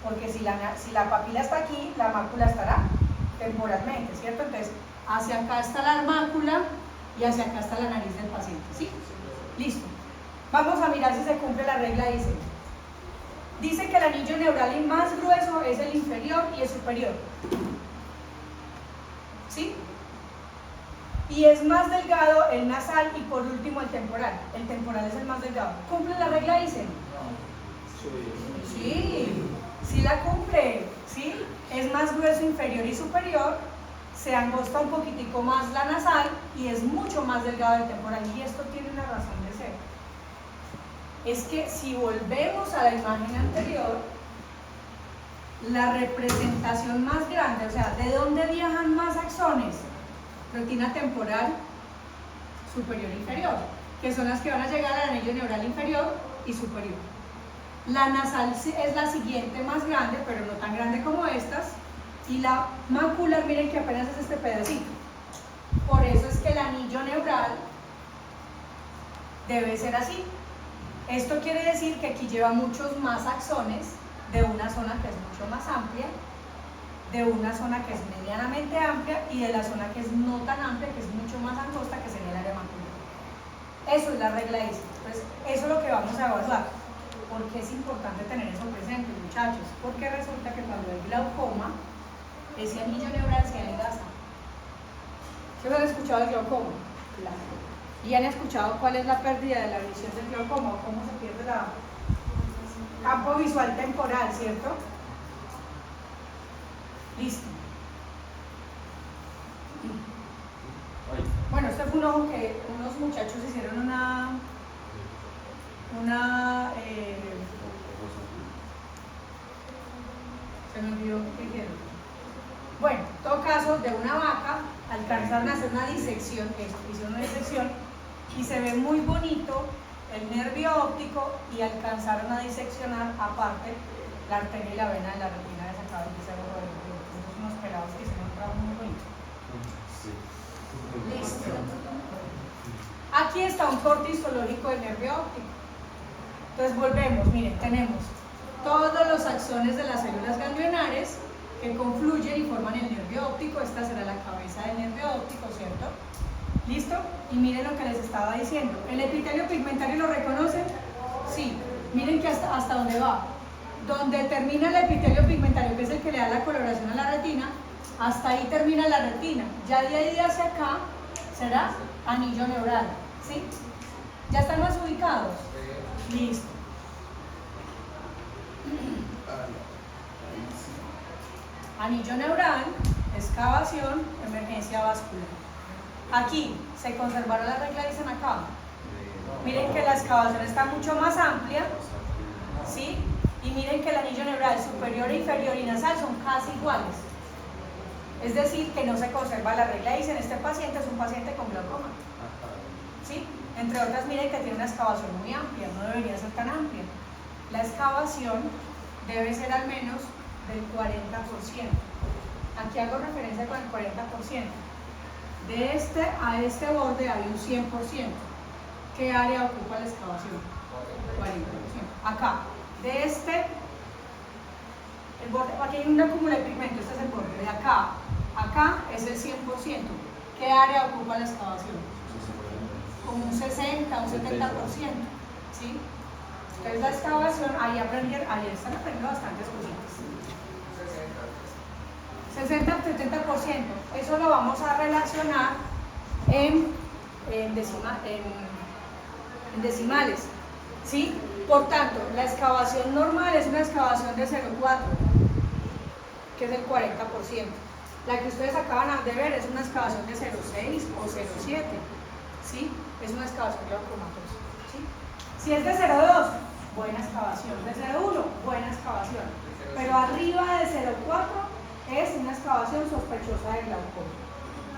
porque si la papila está aquí, la mácula estará temporalmente, ¿cierto? Entonces, hacia acá está la mácula y hacia acá está la nariz del paciente, ¿sí? Listo. Vamos a mirar si se cumple la regla dice que el anillo neural más grueso es el inferior y el superior, ¿sí? Y es más delgado el nasal y por último el temporal. El temporal es el más delgado. ¿Cumple la regla Isent? Sí la cumple, ¿sí? Es más grueso inferior y superior, se angosta un poquitico más la nasal y es mucho más delgado el temporal. Y esto tiene una razón de ser. Es que si volvemos a la imagen anterior, la representación más grande, o sea, ¿de dónde viajan más axones? Retina temporal superior e inferior, que son las que van a llegar al anillo neural inferior y superior. La nasal es la siguiente más grande, pero no tan grande como estas, y la macular, miren que apenas es este pedacito. Por eso es que el anillo neural debe ser así. Esto quiere decir que aquí lleva muchos más axones de una zona que es mucho más amplia, de una zona que es medianamente amplia y de la zona que es no tan amplia, que es mucho más angosta, que sería el área macular. Eso es la regla Isent. Entonces, eso es lo que vamos a evaluar. ¿Por qué es importante tener eso presente, muchachos? Porque resulta que cuando hay glaucoma, ese anillo neural se adelgaza. ¿Sí han escuchado el glaucoma? Claro. ¿Y han escuchado cuál es la pérdida de la visión del glaucoma? ¿O cómo se pierde el campo visual temporal, cierto? Listo. Bueno, este fue un ojo que unos muchachos hicieron se me olvidó qué hicieron. Bueno, en todo caso, de una vaca alcanzaron a hacer una disección, hicieron una disección y se ve muy bonito el nervio óptico y alcanzaron a diseccionar aparte la arteria y la vena de la retina de sacado y se unos pelados que hicieron un trabajo muy bonito. Listo. Aquí está un corte histológico del nervio óptico. Entonces volvemos, miren, tenemos todos los axones de las células ganglionares que confluyen y forman el nervio óptico. Esta será la cabeza del nervio óptico, ¿cierto? ¿Listo? Y miren lo que les estaba diciendo. ¿El epitelio pigmentario lo reconocen? Sí. Miren que hasta dónde va. Donde termina el epitelio pigmentario, que es el que le da la coloración a la retina, hasta ahí termina la retina. Ya de ahí hacia acá será anillo neural. ¿Sí? ¿Ya están más ubicados? Listo. Anillo neural, excavación, emergencia vascular. Aquí se conservaron las reglas, dicen acá. Miren que la excavación está mucho más amplia, ¿sí? Y miren que el anillo neural superior, inferior y nasal son casi iguales. Es decir, que no se conserva la regla. Dicen, este paciente es un paciente con glaucoma, ¿sí? Entre otras, miren que tiene una excavación muy amplia, no debería ser tan amplia. La excavación debe ser al menos del 40%. Aquí hago referencia con el 40%. De este a este borde hay un 100%. ¿Qué área ocupa la excavación? 40%. Acá, de este, el borde, aquí hay un acúmulo de pigmento, este es el borde. De acá, acá es el 100%. ¿Qué área ocupa la excavación? 40%. como un 60, un 70%, ¿sí? Entonces la excavación, ahí están aprendiendo bastantes cositas. 60-70%, eso lo vamos a relacionar en decimales, ¿sí? Por tanto, la excavación normal es una excavación de 0,4, que es el 40%. La que ustedes acaban de ver es una excavación de 0,6 o 0,7, ¿sí? Es una excavación glaucomatosa, ¿sí? Si es de 0,2, buena excavación. De 0,1, buena excavación. Pero arriba de 0,4 es una excavación sospechosa de glaucoma.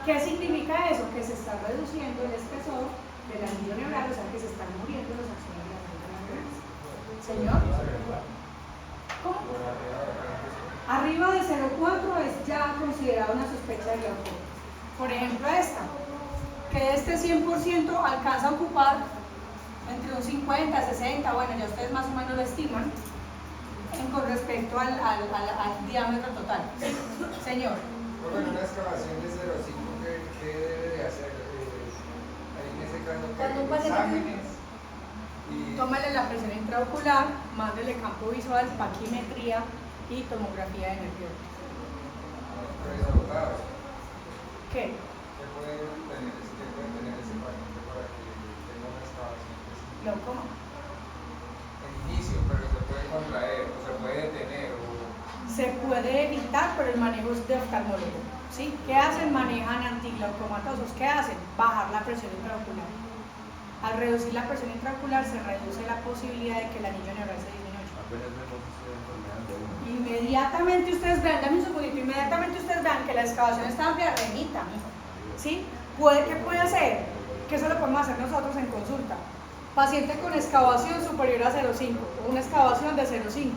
¿Qué significa eso? Que se está reduciendo el espesor del anillo neural, o sea que se están muriendo los axones de la médula neurales. ¿Señor? ¿Cómo? Arriba de 0,4 es ya considerada una sospecha de glaucoma. Por ejemplo esta, que este 100% alcanza a ocupar entre un 50, 60, bueno, ya ustedes más o menos lo estiman, con respecto al diámetro total. Señor. Bueno, una excavación de 0,5, ¿qué debe de hacer? Ahí en ese caso, Cuando un paciente exámenes y... Tómale la presión intraocular, mándele campo visual, paquimetría y tomografía de nervio óptico. resultados. ¿Qué? ¿Qué puede tener ese paciente para que tenga una excavación? Glaucoma. En inicio, pero se puede contraer, o se puede detener, o... Se puede evitar, pero el manejo es de oftalmólogo, ¿sí? ¿Qué hacen? Manejan antiglaucomatosos. ¿Qué hacen? Bajar la presión intraocular. Al reducir la presión intraocular se reduce la posibilidad de que el anillo neural se disminuya. Inmediatamente ustedes vean, dame un segundito, inmediatamente ustedes vean que la excavación está amplia, remita, ¿sí? ¿Qué puede hacer? Que eso lo podemos hacer nosotros en consulta. Paciente con excavación superior a 0,5 o una excavación de 0,5.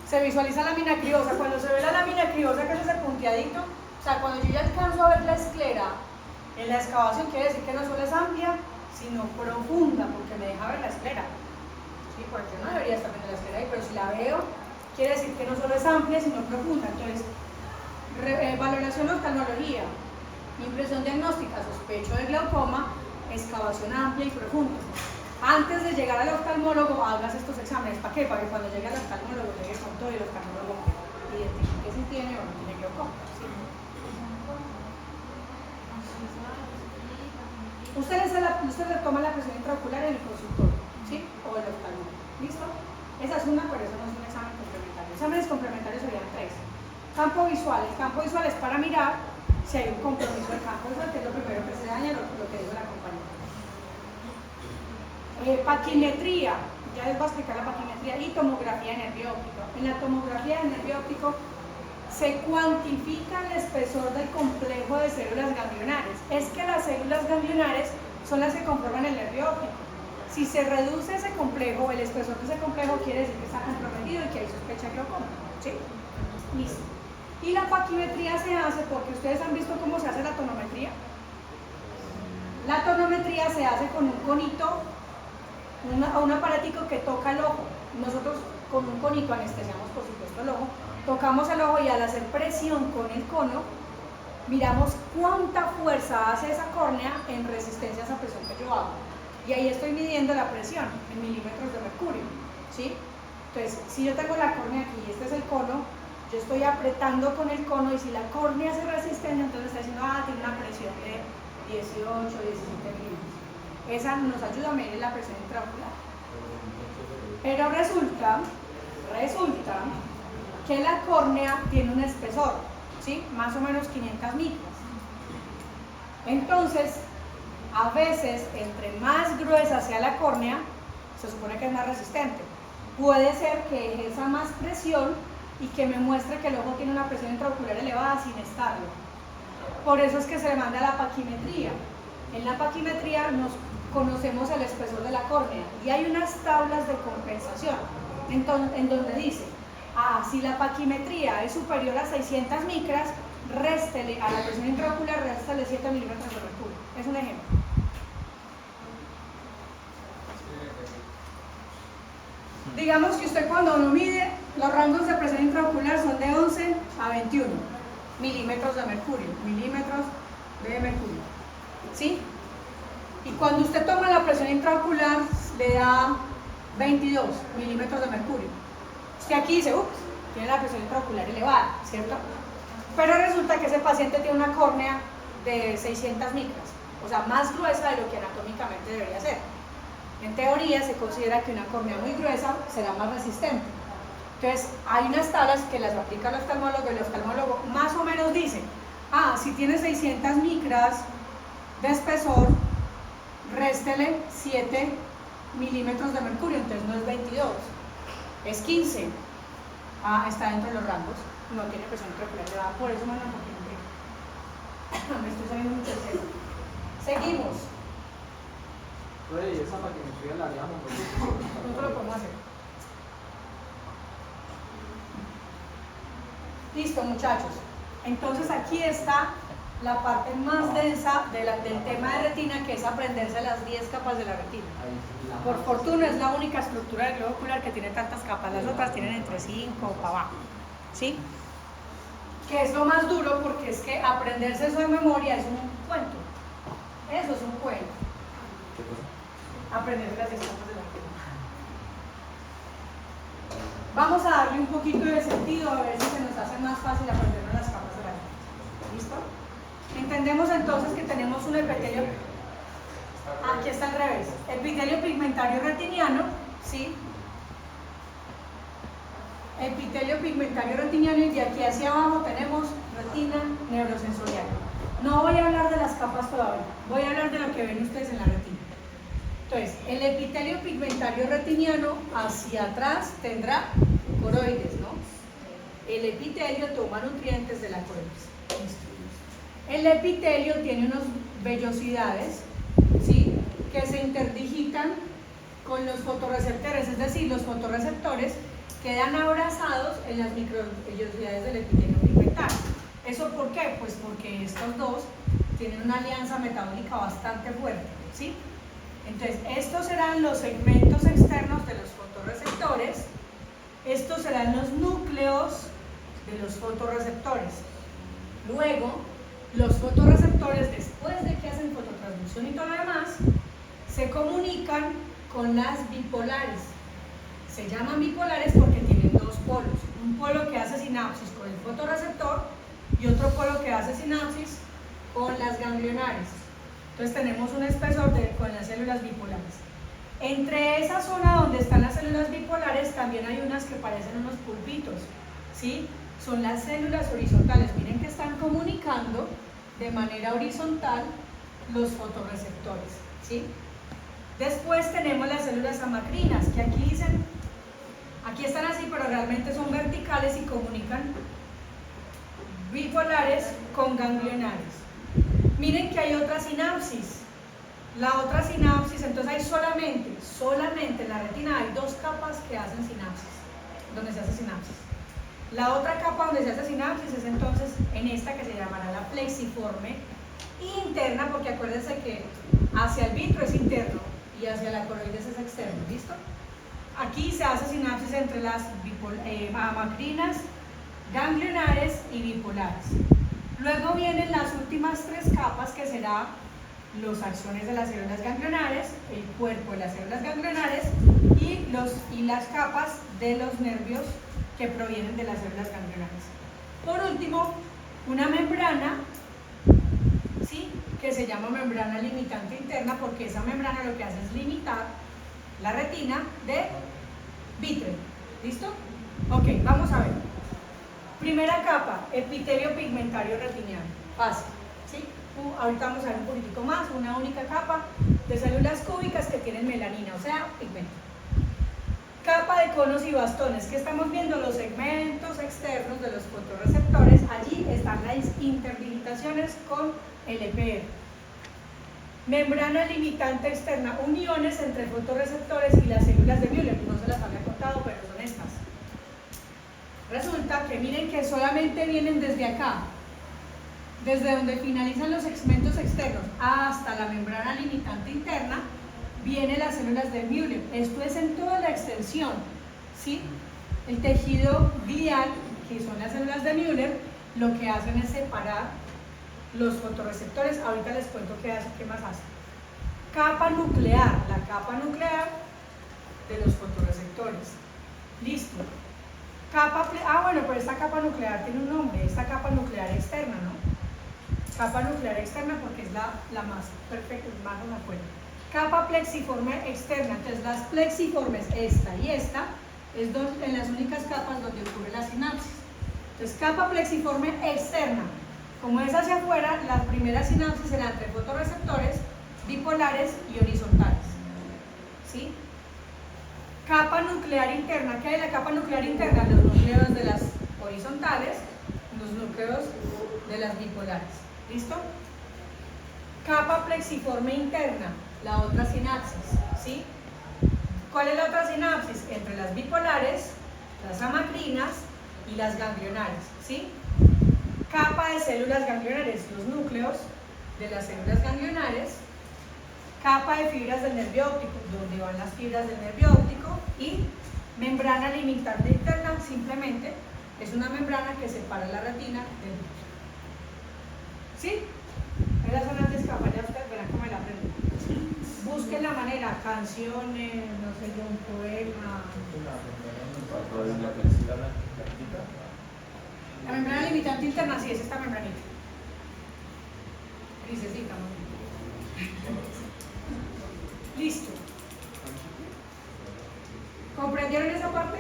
Se visualiza la lámina criosa. Cuando se ve la lámina criosa, que es ese punteadito, o sea, cuando yo ya alcanzo a ver la esclera en la excavación, quiere decir que no solo es amplia, sino profunda, porque me deja ver la esclera. ¿Sí? Porque yo no debería estar viendo la esclera ahí, pero si la veo, quiere decir que no solo es amplia, sino profunda. Entonces, valoración de oftalmología, impresión diagnóstica, sospecho de glaucoma, excavación amplia y profunda. Antes de llegar al oftalmólogo, hagas estos exámenes. ¿Para qué? Para que cuando llegue al oftalmólogo, llegue con todo y el oftalmólogo identifique si tiene o no tiene glaucoma. ¿Sí? Usted le toma la presión intraocular en el consultorio, ¿sí? O el oftalmólogo. ¿Listo? Esa es una, pero eso no es un examen complementario. Exámenes complementarios serían 3. Campo visual. El campo visual es para mirar si hay un compromiso del campo visual, que es lo primero que se daña, lo que dijo la compañera. Paquimetría, ya les voy a explicar la paquimetría, y tomografía de nervio óptico. En la tomografía de nervio óptico se cuantifica el espesor del complejo de células ganglionares. Es que las células ganglionares son las que conforman el nervio óptico. Si se reduce ese complejo, el espesor de ese complejo quiere decir que está comprometido y que hay sospecha de glaucoma. ¿Sí? Listo. Y la paquimetría se hace porque ustedes han visto cómo se hace la tonometría. La tonometría se hace con un conito, un aparatico que toca el ojo. Nosotros con un conito anestesiamos por supuesto el ojo, tocamos el ojo y al hacer presión con el cono miramos cuánta fuerza hace esa córnea en resistencia a esa presión que yo hago, y ahí estoy midiendo la presión en milímetros de mercurio, ¿sí? Entonces, si yo tengo la córnea aquí y este es el cono, yo estoy apretando con el cono, y si la córnea hace resistencia, entonces está diciendo, tiene una presión de 18, 17 milímetros. Esa nos ayuda a medir la presión intraocular. Pero resulta que la córnea tiene un espesor, ¿sí? Más o menos 500 micras. Entonces, a veces, entre más gruesa sea la córnea, se supone que es más resistente. Puede ser que ejerza más presión y que me muestre que el ojo tiene una presión intraocular elevada sin estarlo. Por eso es que se le manda la paquimetría. En la paquimetría nos conocemos el espesor de la córnea y hay unas tablas de compensación en donde dice, si la paquimetría es superior a 600 micras, réstele a la presión intraocular, réstele 7 milímetros de mercurio. Es un ejemplo. Digamos que usted cuando uno mide, los rangos de presión intraocular son de 11 a 21 milímetros de mercurio, ¿sí? Y cuando usted toma la presión intraocular, le da 22 milímetros de mercurio. Usted aquí dice, ups, tiene la presión intraocular elevada, ¿cierto? Pero resulta que ese paciente tiene una córnea de 600 micras, o sea, más gruesa de lo que anatómicamente debería ser. En teoría se considera que una córnea muy gruesa será más resistente. Entonces, hay unas tablas que las aplica el oftalmólogo y el oftalmólogo más o menos dice, si tiene 600 micras de espesor, réstele 7 milímetros de mercurio, entonces no es 22, es 15. Está dentro de los rangos, no tiene presión intraocular elevada, por eso me estoy saliendo mucho del tema. Seguimos. Oye, esa para que me suba la llama. Nosotros lo podemos hacer. Listo, muchachos. Entonces aquí está la parte más densa del tema de retina, que es aprenderse las 10 capas de la retina. Por fortuna es la única estructura del globo ocular que tiene tantas capas, las otras tienen entre 5 o para abajo, ¿sí? Que es lo más duro, porque es que aprenderse eso de memoria es un cuento. Eso es un cuento. Aprenderse las 10 capas de la retina. Vamos a darle un poquito de sentido, a ver si se nos hace más fácil aprendernos las capas de la retina. ¿Listo? Entendemos entonces que tenemos un epitelio. Aquí está al revés. Epitelio pigmentario retiniano, ¿sí? Epitelio pigmentario retiniano, y de aquí hacia abajo tenemos retina neurosensorial. No voy a hablar de las capas todavía, voy a hablar de lo que ven ustedes en la retina. Entonces, el epitelio pigmentario retiniano hacia atrás tendrá coroides, ¿no? El epitelio toma nutrientes de la coroides. El epitelio tiene unas vellosidades, ¿sí?, que se interdigitan con los fotorreceptores, es decir, los fotorreceptores quedan abrazados en las microvellosidades del epitelio pigmentario. ¿Eso por qué? Pues porque estos dos tienen una alianza metabólica bastante fuerte, ¿sí? Entonces, estos serán los segmentos externos de los fotorreceptores, estos serán los núcleos de los fotorreceptores. Luego, los fotorreceptores, después de que hacen fototransducción y todo lo demás, se comunican con las bipolares. Se llaman bipolares porque tienen dos polos, un polo que hace sinapsis con el fotorreceptor y otro polo que hace sinapsis con las ganglionares. Entonces tenemos un espesor con las células bipolares. Entre esa zona donde están las células bipolares también hay unas que parecen unos pulpitos, ¿sí? Son las células horizontales. Miren que están comunicando de manera horizontal los fotorreceptores, ¿sí? Después tenemos las células amacrinas, que aquí dicen, aquí están así, pero realmente son verticales y comunican bipolares con ganglionares. Miren que hay otra sinapsis. La otra sinapsis, entonces hay solamente en la retina hay dos capas que hacen sinapsis, donde se hace sinapsis. La otra capa donde se hace sinapsis es entonces en esta que se llamará la plexiforme interna, porque acuérdense que hacia el vitro es interno y hacia la coroides es externo, ¿listo? Aquí se hace sinapsis entre las amacrinas, ganglionares y bipolares. Luego vienen las últimas tres capas, que serán los axones de las células ganglionares, el cuerpo de las células ganglionares y las capas de los nervios que provienen de las células ganglionares. Por último, una membrana, ¿sí?, que se llama membrana limitante interna, porque esa membrana lo que hace es limitar la retina de vítreo. ¿Listo? Ok, vamos a ver. Primera capa, epitelio pigmentario retiniano. Fácil, ¿sí? Ahorita vamos a ver un poquitico más, una única capa de células cúbicas que tienen melanina, o sea, pigmento. Capa de conos y bastones, que estamos viendo los segmentos externos de los fotorreceptores. Allí están las interdigitaciones con el EPR. Membrana limitante externa, uniones entre fotorreceptores y las células de Müller. No se las había contado, pero son estas. Resulta que miren que solamente vienen desde acá, desde donde finalizan los segmentos externos hasta la membrana limitante interna, vienen las células de Müller. Esto es en toda la extensión, ¿sí? El tejido glial, que son las células de Müller, lo que hacen es separar los fotorreceptores. Ahorita les cuento qué más hacen. Capa nuclear, la capa nuclear de los fotorreceptores. Listo. Bueno, pero esta capa nuclear tiene un nombre, esta capa nuclear externa, ¿no? Capa nuclear externa porque es la más perfecta, más no me acuerdo. Capa plexiforme externa, entonces las plexiformes, esta y esta, es en las únicas capas donde ocurre la sinapsis. Entonces, capa plexiforme externa, como es hacia afuera, las primeras sinapsis serán entre fotorreceptores, bipolares y horizontales. ¿Sí? Capa nuclear interna, ¿qué hay en la capa nuclear interna? Los núcleos de las horizontales, los núcleos de las bipolares. ¿Listo? Capa plexiforme interna, la otra sinapsis. ¿Sí? ¿Cuál es la otra sinapsis? Entre las bipolares, las amacrinas y las ganglionares. ¿Sí? Capa de células ganglionares, los núcleos de las células ganglionares. Capa de fibras del nervio óptico, donde van las fibras del nervio óptico, y membrana limitante interna, simplemente es una membrana que separa la retina del núcleo. ¿Sí? Esas son las capas, ya ustedes verán cómo la aprenden. Busquen la manera, canciones, no sé yo, un poema. La membrana limitante interna, sí, es esta membranita. Grisecita, ¿no? Listo. ¿Comprendieron esa parte?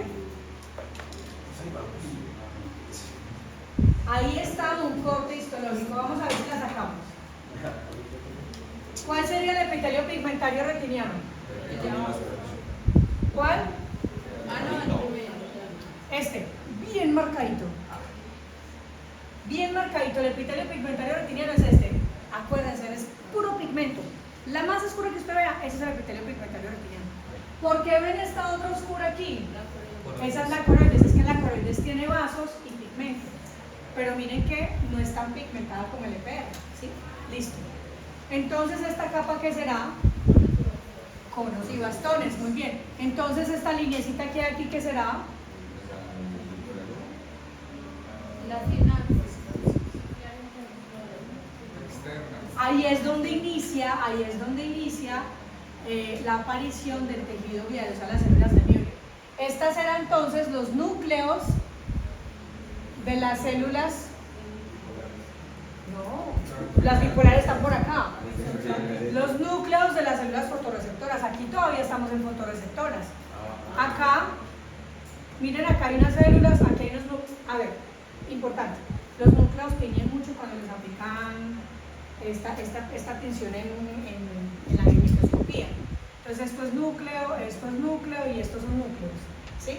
Ahí está un corte histológico. Vamos a ver si la sacamos. ¿Cuál sería el epitelio pigmentario retiniano? ¿Cuál? Este, bien marcadito. Bien marcadito. El epitelio pigmentario retiniano es este. Acuérdense, es puro pigmento. La más oscura que usted vea, ese es el epitelio pigmentario retiniano. ¿Por qué ven esta otra oscura aquí? Esa es la coroides, es que la coroides tiene vasos y pigmento. Pero miren que no es tan pigmentada como el EPR, ¿sí? Listo. Entonces, ¿esta capa qué será? Conos y bastones, muy bien. Entonces, esta lineecita que hay aquí, ¿qué será? La sinapsis. Ahí es donde inicia la aparición del tejido vial, o sea, las células de Murray. Estas eran entonces los núcleos de las células. No, las bipolares están por acá. Los núcleos de las células fotorreceptoras. Aquí todavía estamos en fotorreceptoras. Acá, miren, acá hay unas células, aquí hay unos núcleos. A ver, importante. Los núcleos tiñen mucho cuando les aplican esta tensión en la microscopía. Entonces esto es núcleo y estos son núcleos. ¿Sí?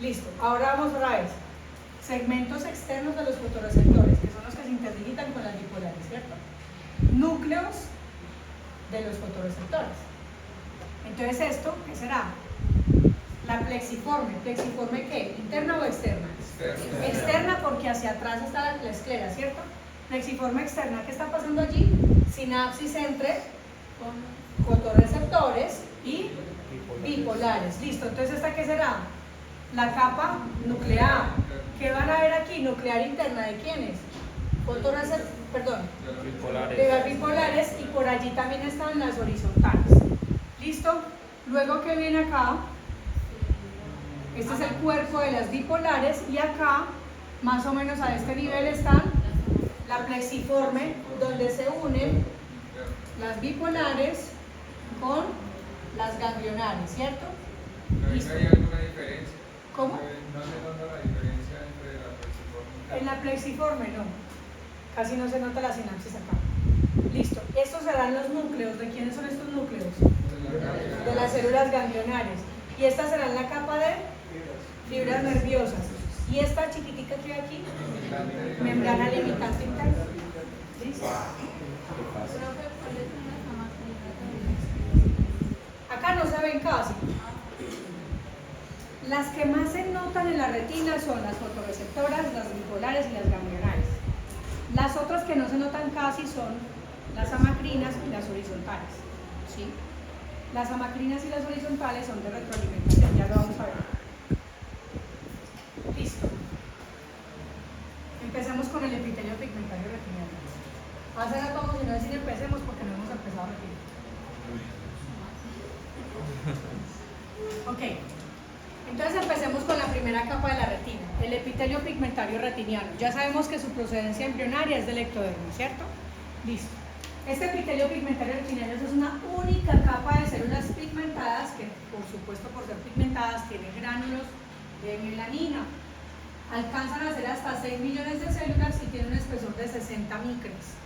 Listo. Ahora vamos otra vez. Segmentos externos de los fotorreceptores, que son los que se interdigitan con las bipolares, ¿cierto? Núcleos de los fotorreceptores. Entonces esto, ¿qué será? La plexiforme. ¿Plexiforme qué? ¿Interna o externa? Externa. Externa porque hacia atrás está la esclera, ¿cierto? Plexiforme externa, ¿qué está pasando allí? Sinapsis entre fotorreceptores y bipolares. Listo, entonces ¿esta qué será? La capa nuclear. ¿Qué van a ver aquí? Nuclear interna, ¿de quiénes? De las bipolares, y por allí también están las horizontales. ¿Listo? Luego, ¿qué viene acá? Este es el cuerpo de las bipolares, y acá, más o menos a este nivel, están la plexiforme, donde se unen las bipolares con las ganglionares, ¿cierto? ¿No hay alguna diferencia? ¿Cómo? No se nota la diferencia entre la plexiforme. En la plexiforme no, casi no se nota la sinapsis acá. Listo, estos serán los núcleos. ¿De quiénes son estos núcleos? De las células ganglionares. Y estas serán la capa de fibras nerviosas. Y esta chiquitica que hay aquí, membrana limitante interna. ¿Listo? Acá no se ven casi. Las que más se notan en la retina son las fotorreceptoras, las bipolares y las ganglionares. Las otras que no se notan casi son las amacrinas y las horizontales. ¿Sí? Las amacrinas y las horizontales son de retroalimentación, ya lo vamos a ver. Listo. Empecemos con el epitelio pigmentario retiniano. Hace rato vamos a decir empecemos porque no hemos empezado a repetir. capa de la retina, el epitelio pigmentario retiniano. Ya sabemos que su procedencia embrionaria es del ectodermo, ¿cierto? Listo. Este epitelio pigmentario retiniano es una única capa de células pigmentadas que, por supuesto, por ser pigmentadas, tienen gránulos de melanina. Alcanzan a ser hasta 6 millones de células y tienen un espesor de 60 micras.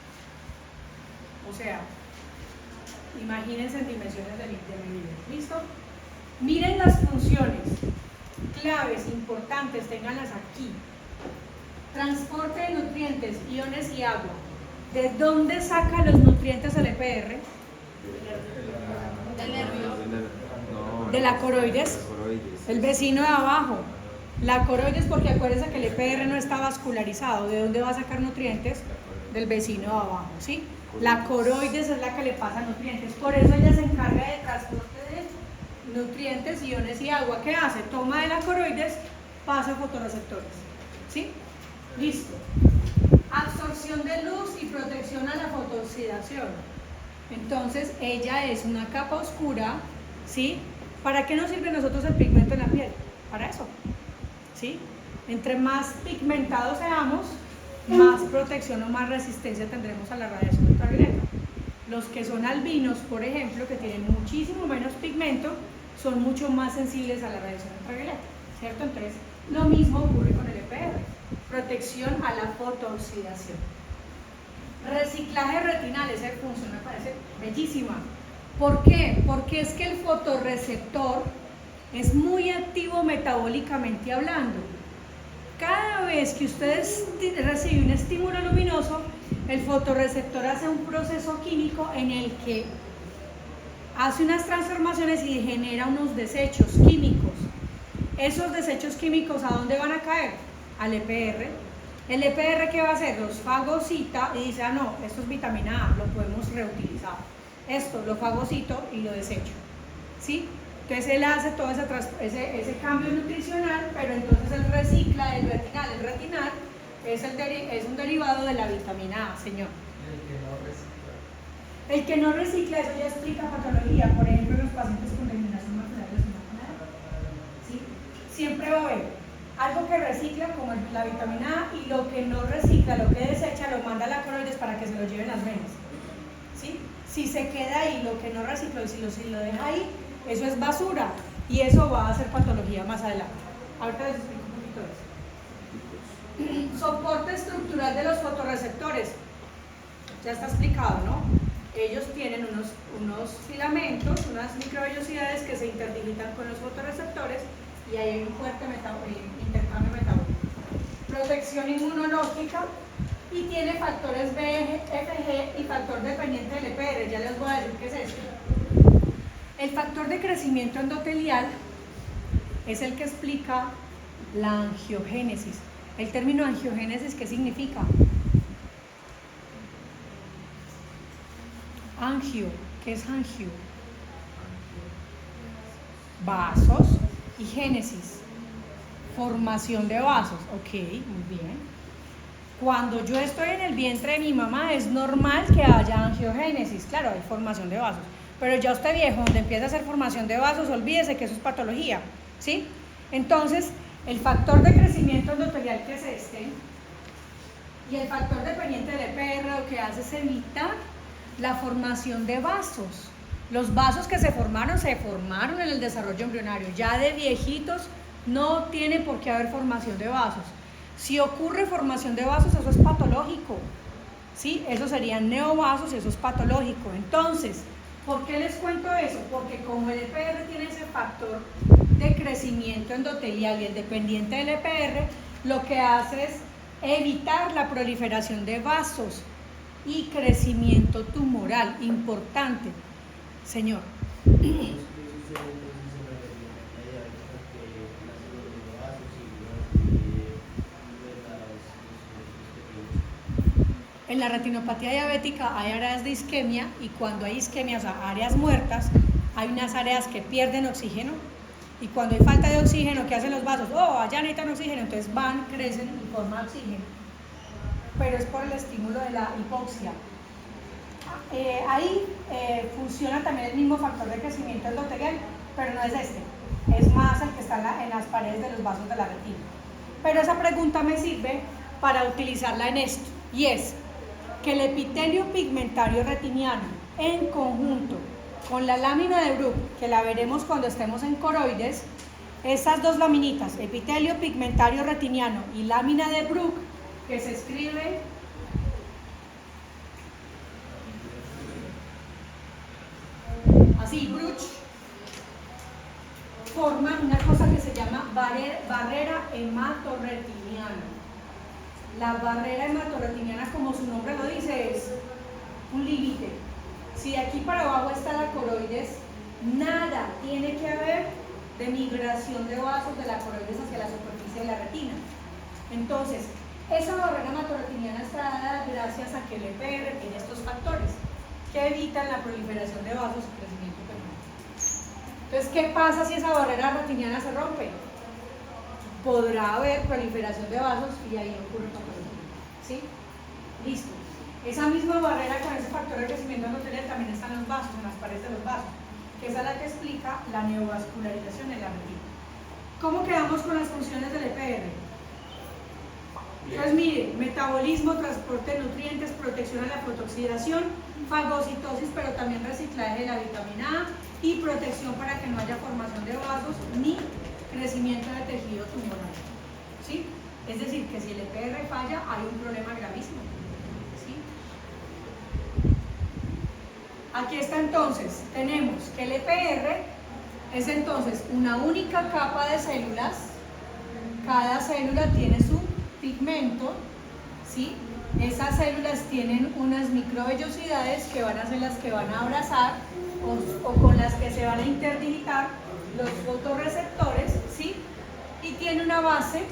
O sea, imagínense en dimensiones de milímetros. ¿Listo? Miren las funciones claves, importantes, ténganlas aquí. Transporte de nutrientes, iones y agua. ¿De dónde saca los nutrientes el EPR? Del nervio. De la coroides, el vecino de abajo. La coroides, porque acuérdense que el EPR no está vascularizado. ¿De dónde va a sacar nutrientes? Del vecino de abajo, ¿sí? La coroides es la que le pasa nutrientes. Por eso ella se encarga de transporte de nutrientes, iones y agua. ¿Qué hace? Toma de la coroides, pasa a fotorreceptores, ¿sí? Listo. Absorción de luz y protección a la fotooxidación. Entonces, ella es una capa oscura, ¿sí? ¿Para qué nos sirve a nosotros el pigmento en la piel? Para eso, ¿sí? Entre más pigmentados seamos, más protección o más resistencia tendremos a la radiación ultravioleta. Los que son albinos, por ejemplo, que tienen muchísimo menos pigmento, son mucho más sensibles a la radiación ultravioleta, ¿cierto? Entonces, lo mismo ocurre con el EPR. Protección a la fotooxidación. Reciclaje retinal, esa función me parece bellísima. ¿Por qué? Porque es que el fotorreceptor es muy activo metabólicamente hablando. Cada vez que usted recibe un estímulo luminoso, el fotorreceptor hace un proceso químico en el que hace unas transformaciones y genera unos desechos químicos. Esos desechos químicos, ¿a dónde van a caer? Al EPR. El EPR, ¿qué va a hacer? Los fagocita y dice, ah, no, esto es vitamina A, lo podemos reutilizar. Esto lo fagocito y lo desecho, ¿sí? Entonces él hace todo ese cambio nutricional, pero entonces él recicla el retinal. El retinal es un derivado de la vitamina A, señor. El que no recicla, eso ya explica patología. Por ejemplo, los pacientes con degeneración macular relacionada, ¿sí? Siempre va a haber algo que recicla, como la vitamina A, y lo que no recicla, lo que desecha, lo manda a la coroides para que se lo lleven las venas, ¿sí? Si se queda ahí lo que no recicló y si lo deja ahí, eso es basura y eso va a ser patología más adelante. Ahorita les explico un poquito de eso. Soporte estructural de los fotorreceptores. Ya está explicado, ¿no? Ellos tienen unos filamentos, unas microvellosidades que se interdigitan con los fotorreceptores y hay un fuerte intercambio metabólico. Protección inmunológica y tiene factores BFG y factor dependiente del EPR. Ya les voy a decir qué es esto. El factor de crecimiento endotelial es el que explica la angiogénesis. El término angiogénesis, ¿qué significa? Angio, ¿qué es angio? Vasos y génesis, formación de vasos. Ok, muy bien. Cuando yo estoy en el vientre de mi mamá es normal que haya angiogénesis, claro, hay formación de vasos. Pero ya usted viejo, donde empieza a hacer formación de vasos, olvídese que eso es patología, ¿sí? Entonces, el factor de crecimiento endotelial, que es este, y el factor dependiente del EPR, lo que hace es evitar la formación de vasos. Los vasos que se formaron en el desarrollo embrionario. Ya de viejitos no tiene por qué haber formación de vasos. Si ocurre formación de vasos, eso es patológico, ¿sí? Eso serían neovasos y eso es patológico. Entonces, ¿por qué les cuento eso? Porque como el EPR tiene ese factor de crecimiento endotelial y el dependiente del EPR, lo que hace es evitar la proliferación de vasos y crecimiento tumoral. Importante, señor. En la retinopatía diabética hay áreas de isquemia y cuando hay isquemia, o sea, áreas muertas, hay unas áreas que pierden oxígeno y cuando hay falta de oxígeno, ¿qué hacen los vasos? Oh, allá necesitan oxígeno, entonces van, crecen y forman oxígeno. Pero es por el estímulo de la hipoxia. Ahí funciona también el mismo factor de crecimiento endotelial, pero no es este. es más el que está en las paredes de los vasos de la retina. Pero esa pregunta me sirve para utilizarla en esto, y es que el epitelio pigmentario retiniano en conjunto con la lámina de Bruch, que la veremos cuando estemos en coroides, esas dos laminitas, epitelio pigmentario retiniano y lámina de Bruch, que se escribe así, Bruch, forman una cosa que se llama barrera hematorretiniana. La barrera hematorretiniana, como su nombre lo dice, es un límite. Si de aquí para abajo está la coroides, nada tiene que haber de migración de vasos de la coroides hacia la superficie de la retina. Entonces, esa barrera hematorretiniana está dada gracias a que el EPR tiene estos factores que evitan la proliferación de vasos y crecimiento pigmentario. Entonces, ¿qué pasa si esa barrera retiniana se rompe? Podrá haber proliferación de vasos y ahí ocurre patología. ¿Sí? Listo. Esa misma barrera con ese factor de crecimiento endotelial también está en los vasos, en las paredes de los vasos, que esa es la que explica la neovascularización en la retina. ¿Cómo quedamos con las funciones del EPR? Entonces, mire, metabolismo, transporte de nutrientes, protección a la fotooxidación, fagocitosis, pero también reciclaje de la vitamina A y protección para que no haya formación de vasos ni crecimiento de tejido tumoral. ¿Sí? Es decir, que si el EPR falla, hay un problema gravísimo. ¿Sí? Aquí está entonces, tenemos que el EPR es entonces una única capa de células, cada célula tiene su pigmento, ¿sí? Esas células tienen unas microvellosidades que van a ser las que van a abrazar o con las que se van a interdigitar los fotorreceptores, ¿sí? Y tiene una base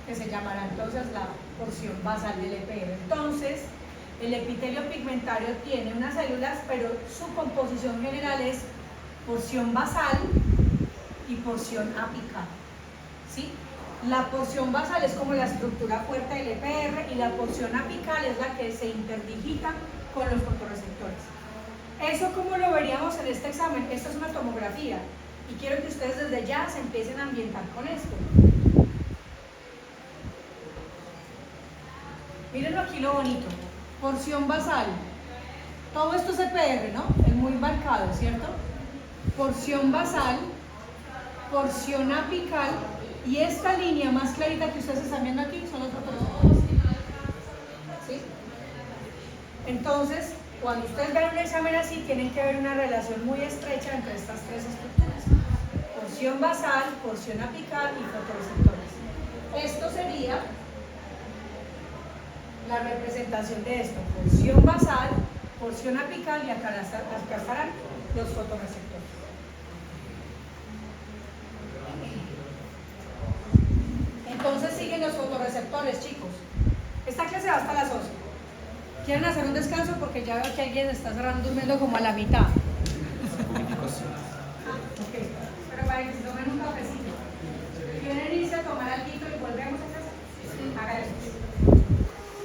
que se llamará entonces la porción basal del EPR. Entonces, el epitelio pigmentario tiene unas células, pero su composición general es porción basal y porción apical, ¿sí? La porción basal es como la estructura fuerte del EPR y la porción apical es la que se interdigita con los fotorreceptores. ¿Eso cómo lo veríamos en este examen? Esto es una tomografía y quiero que ustedes desde ya se empiecen a ambientar con esto. Mírenlo aquí lo bonito. Porción basal. Todo esto es EPR, ¿no? Es muy marcado, ¿cierto? Porción basal, porción apical y esta línea más clarita que ustedes están viendo aquí son los fotorreceptores. ¿Sí? Entonces, cuando ustedes vean un examen así, tienen que ver una relación muy estrecha entre estas tres estructuras. Porción basal, porción apical y fotorreceptores. Esto sería la representación de esto. Porción basal, porción apical y acá estarán los fotorreceptores. Entonces siguen los fotorreceptores, chicos. Esta clase va hasta las 11. ¿Quieren hacer un descanso? Porque ya veo que alguien está cerrando durmiendo como a la mitad.